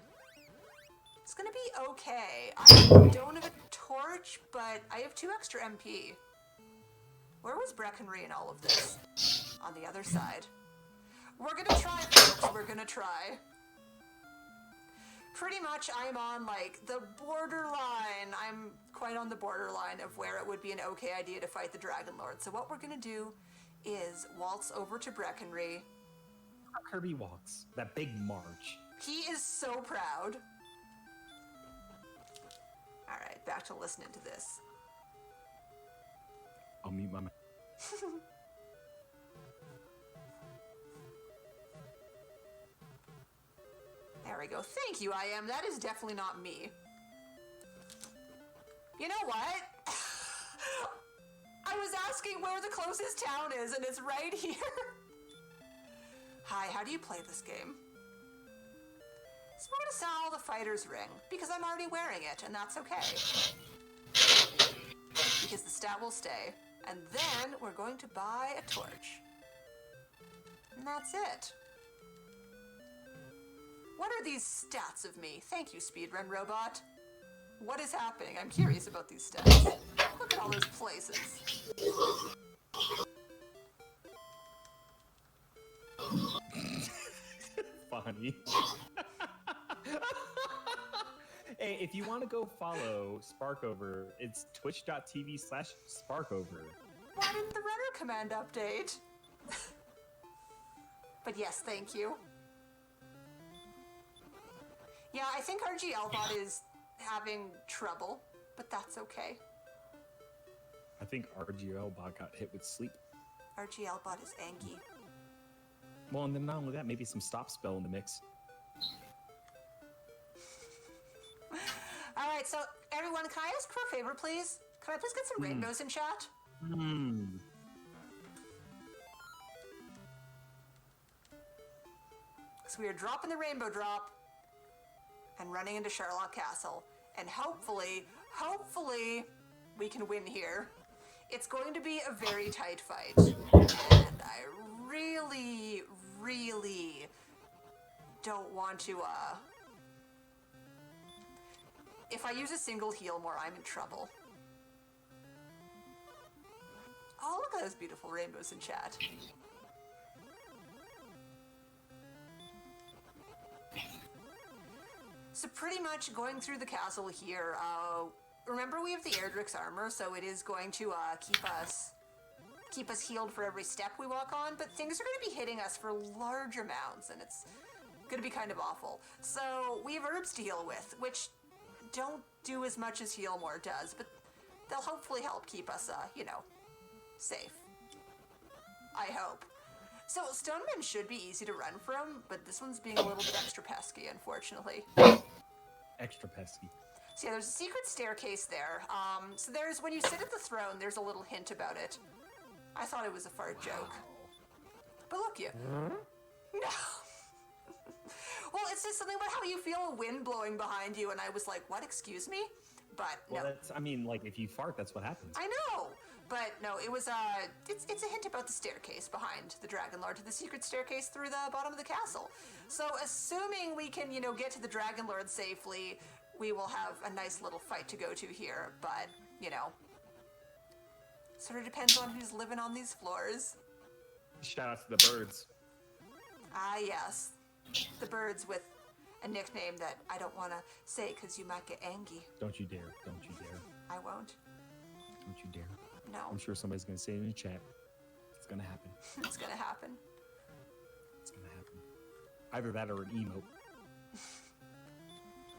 it's going to be okay. I don't have a torch, but I have 2 extra MP. Where was Breckenry in all of this? On the other side. We're going to try, folks. We're going to try. Pretty much I'm on, like, the borderline. I'm quite on the borderline of where it would be an okay idea to fight the Dragon Lord. So what we're going to do is waltz over to Breckenry. Kirby walks. That big march. He is so proud. All right, back to listening to this. I'll mute my mic. There we go. Thank you, I am. That is definitely not me. You know what? I was asking where the closest town is, and it's right here. Hi, how do you play this game? So we're gonna sell the fighter's ring, because I'm already wearing it, and that's okay. Because the stat will stay. And then we're going to buy a torch. And that's it. What are these stats of me? Thank you, speedrun robot. What is happening? I'm curious about these stats. Look at all those places. Funny. Hey, if you want to go follow Sparkover, it's twitch.tv/Sparkover. Why didn't the runner command update? But yes, thank you. Yeah, I think RGLbot is having trouble, but that's okay. I think RGLbot got hit with sleep. RGLbot is angry. Well, and then not only that, maybe some stop spell in the mix. Alright, so everyone, can I ask for a favor, please? Can I please get some rainbows in chat? So we are dropping the rainbow drop and running into Sherlock Castle. And hopefully, we can win here. It's going to be a very tight fight. And I really, really don't want to, if I use a single heal more, I'm in trouble. Oh, look at those beautiful rainbows in chat. So pretty much going through the castle here, remember we have the Erdrick's armor, so it is going to keep us healed for every step we walk on, but things are going to be hitting us for large amounts, and it's going to be kind of awful. So we have herbs to heal with, which don't do as much as heal more does, but they'll hopefully help keep us, you know, safe. I hope. So Stonemen should be easy to run from, but this one's being a little bit extra pesky, unfortunately. Extra pesky. So yeah, there's a secret staircase there. So there's, when you sit at the throne, there's a little hint about it. I thought it was a fart joke. But look, you. No. Well, it's just something about how you feel a wind blowing behind you, and I was like, what, excuse me? But well, no. That's, I mean, like, if you fart, that's what happens. I know. But no, it was, it's a hint about the staircase behind the Dragon Lord to the secret staircase through the bottom of the castle. So assuming we can, you know, get to the Dragon Lord safely, we will have a nice little fight to go to here. But, you know, sort of depends on who's living on these floors. Shout out to the birds. Ah, yes. The birds with a nickname that I don't want to say because you might get angry. Don't you dare. Don't you dare. I won't. Don't you dare. No. I'm sure somebody's going to say it in the chat. It's going to happen. It's going to happen. It's going to happen. Either that or an emote.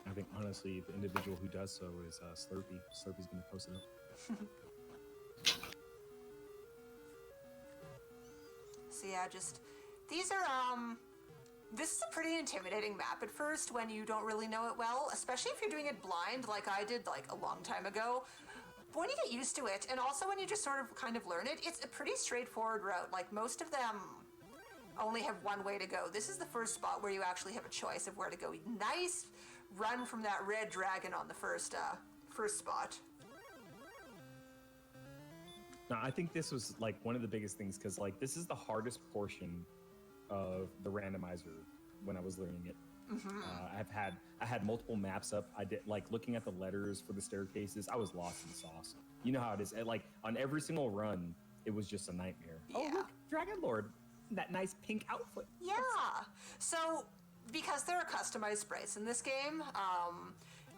I think, honestly, the individual who does so is Slurpee. Slurpee's going to post it up. So yeah, just, these are, this is a pretty intimidating map at first when you don't really know it well, especially if you're doing it blind like I did like a long time ago. But when you get used to it, and also when you just sort of kind of learn it, it's a pretty straightforward route. Like most of them only have one way to go. This is the first spot where you actually have a choice of where to go. Nice run from that red dragon on the first spot. Now, I think this was like one of the biggest things because like this is the hardest portion of the randomizer when I was learning it. I had multiple maps up. I did like looking at the letters for the staircases. I was lost in the sauce. You know how it is. Like on every single run, it was just a nightmare. Yeah. Oh, look, Dragon Lord, that nice pink outfit. Yeah. So because there are customized sprites in this game,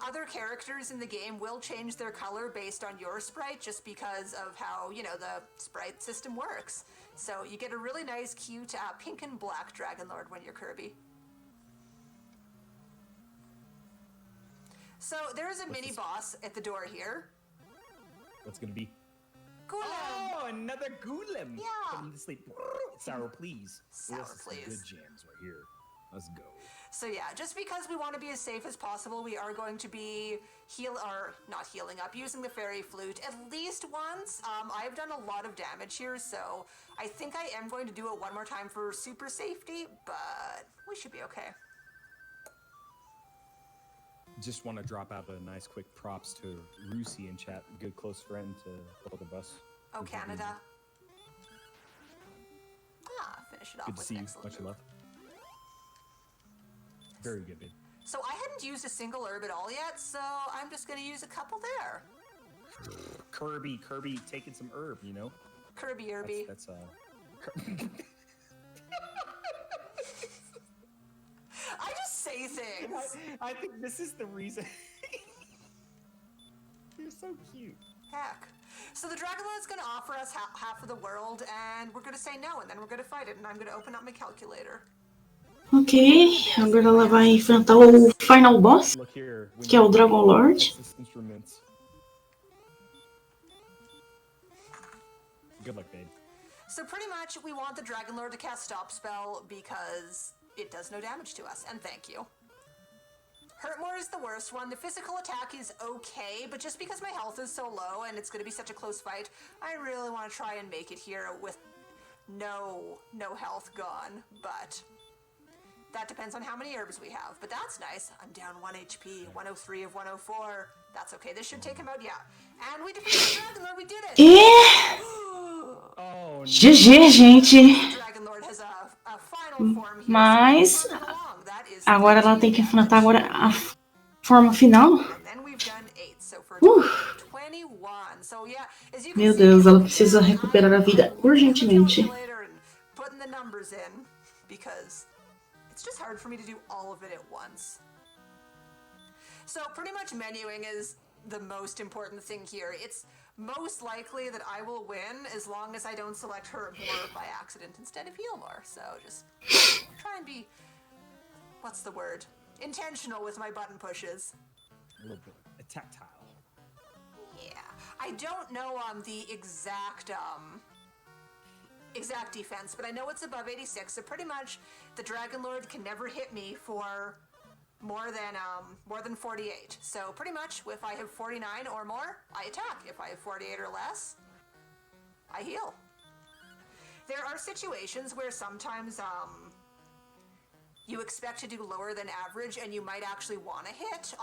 other characters in the game will change their color based on your sprite just because of how, you know, the sprite system works. So you get a really nice, cute pink and black Dragon Lord when you're Kirby. So there's a mini boss at the door here. What's gonna be? Golem. Oh, another Golem. Yeah. Put him to sleep. Sour, please. Sour, This is some please. good jams right here. Let's go. So yeah, just because we want to be as safe as possible, we are going to be not healing up, using the fairy flute at least once. I've done a lot of damage here, so I think I am going to do it one more time for super safety, but we should be okay. Just want to drop out a nice quick props to Rusi in chat, good close friend to both of us. Oh, Canada. Finish it off Good to with see you. excellent Much move. love. Very good, babe. So I hadn't used a single herb at all yet, so I'm just going to use a couple there. Kirby taking some herb, you know? Kirby herby. That's I just say things. I think this is the reason. You're so cute. Heck. So the Dragon Lord's going to offer us half of the world, and we're going to say no, and then we're going to fight it, and I'm going to open up my calculator. Ok, agora ela vai enfrentar o final boss, Look here. que é o Dragon Lord. Instruments. Good luck, babe. So pretty much, we want the Dragon Lord to cast Stop Spell because it does no damage to us, and thank you. Hurtmore is the worst one. The physical attack is okay, but just because my health is so low and it's going to be such a close fight, I really want to try and make it here with no health gone, but that depends on how many herbs we have. But that's nice. I'm down 1 HP, 103 of 104. That's okay. This should take him out, yeah. And we defeated the Dragon Lord. We did it. Oh, no. GG, gente. Dragon Lord has a final form here. Mas agora ela tem que enfrentar agora a forma final. Meu Deus, ela precisa recuperar a vida urgentemente. It's just hard for me to do all of it at once. So pretty much menuing is the most important thing here. It's most likely that I will win as long as I don't select Hurtmore by accident instead of Healmore. So just try and be, what's the word? Intentional with my button pushes. A little bit tactile. Yeah, I don't know the exact defense, but I know it's above 86. So pretty much, the Dragon Lord can never hit me for more than 48. So pretty much, if I have 49 or more, I attack. If I have 48 or less, I heal. There are situations where sometimes you expect to do lower than average, and you might actually want to hit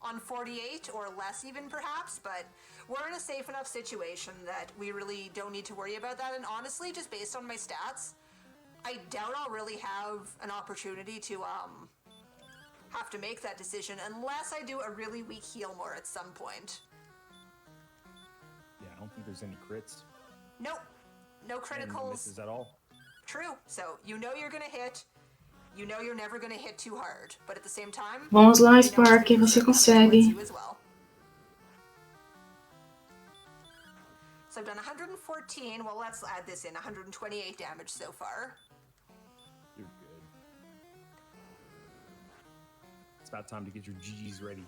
on 48 or less even perhaps, but we're in a safe enough situation that we really don't need to worry about that. And honestly, just based on my stats, I doubt I'll really have an opportunity to have to make that decision unless I do a really weak Healmore at some point. Yeah, I don't think there's any crits. Nope. No criticals. No misses at all. True. So you know you're gonna hit. You know you're never gonna hit too hard, but at the same time. Vamos lá, Spark, você consegue. So I've done 114. Well, let's add this in. 128 damage so far. You're good. It's about time to get your GGs ready.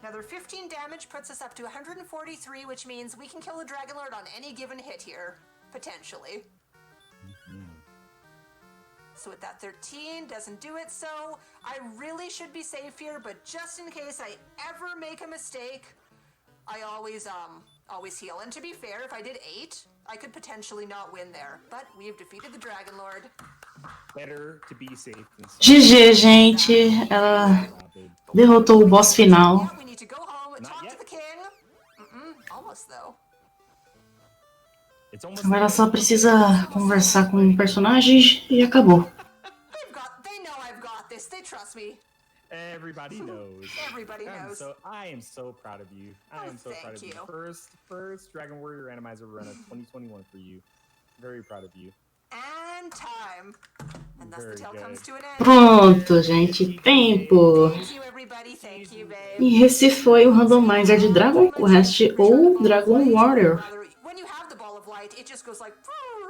Another 15 damage puts us up to 143, which means we can kill the Dragon Lord on any given hit here, potentially. So with that 13, doesn't do it, so I really should be safe here, but just in case I ever make a mistake, I always heal. And to be fair, if I did 8, I could potentially not win there. But we have defeated the Dragon Lord. Better to be safe than sorry. GG, gente. Ela derrotou o boss final. Yeah, we need to go home and talk to the king. Almost though. Agora ela só precisa conversar com personagens e acabou. They know I've got this. They trust me. Everybody knows. Everybody knows. I am so proud of you. I am so proud of you. First Dragon Warrior Randomizer run of 2021 for you. Very proud of you. And time. And thus the tale comes to an end. Pronto, gente. Tempo. Thank you, everybody. Thank you, babe. E esse foi o Randomizer de Dragon Quest ou Dragon Warrior. When you have the ball of light, it just goes like,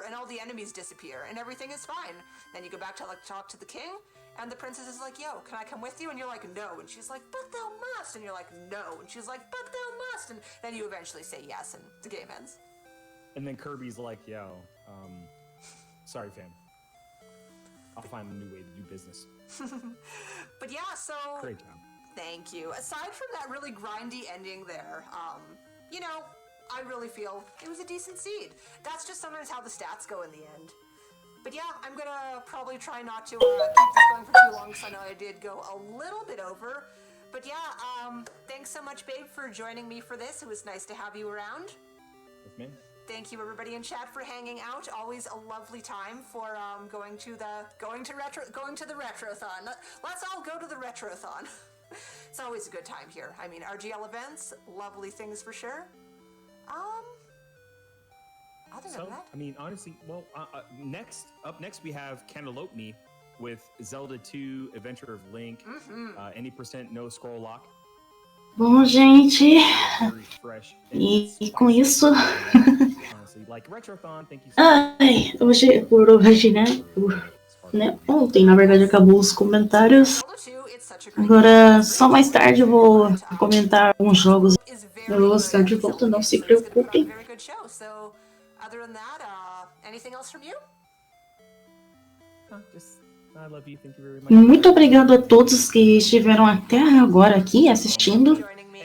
and all the enemies disappear, and everything is fine. Then you go back to talk to the king, and the princess is like, yo, can I come with you? And you're like, no. And she's like, but thou must. And you're like, no. And she's like, but thou must. And then you eventually say yes, and the game ends. And then Kirby's like, yo, sorry, fam. I'll find a new way to do business. But yeah, so... Great job. Thank you. Aside from that really grindy ending there, you know, I really feel it was a decent seed. That's just sometimes how the stats go in the end. But yeah, I'm gonna probably try not to keep this going for too long, because I know I did go a little bit over. But yeah, thanks so much, babe, for joining me for this. It was nice to have you around. With me? Thank you, everybody in chat, for hanging out. Always a lovely time for going to the Retrothon. Let's all go to the Retrothon. It's always a good time here. I mean, RGL events, lovely things for sure. Other than that, I mean, honestly, well, up next we have Cantaloupe Me with Zelda 2 Adventure of Link. Any percent no scroll lock. Bom, gente, Very fresh. e com isso, Honestly, like Retrothon, thank you so much. por hoje, né, ontem, na verdade, acabou os comentários. Agora, só mais tarde eu vou comentar alguns jogos. Eu vou estar de volta, não se preocupem. Other than that, anything else from you? Just I love you. Thank you very much. Muito obrigado a todos que estiveram até agora aqui assistindo Joining me.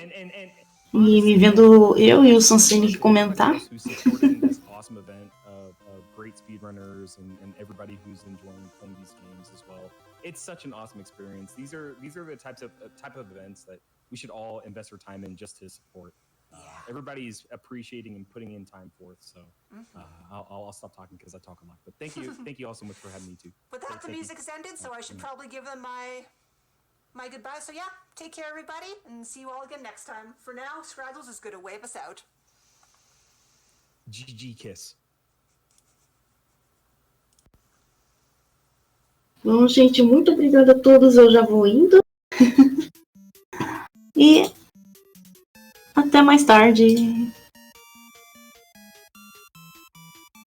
e me vendo eu e o Sansini comentar. Who supported this awesome event of great speedrunners and everybody who's enjoying playing these games as well. It's such an awesome experience. These are the type of events that we should all invest our time in just to support. Everybody's appreciating and putting in time for it. So I'll stop talking because I talk a lot. But thank you all so much for having me too. With that, the music's ended, so I should probably give them my goodbye. So yeah, take care, everybody, and see you all again next time. For now, Scraggles is going to wave us out. GG Kiss. Bom, gente, muito obrigada a todos. Eu já vou indo. E até mais tarde.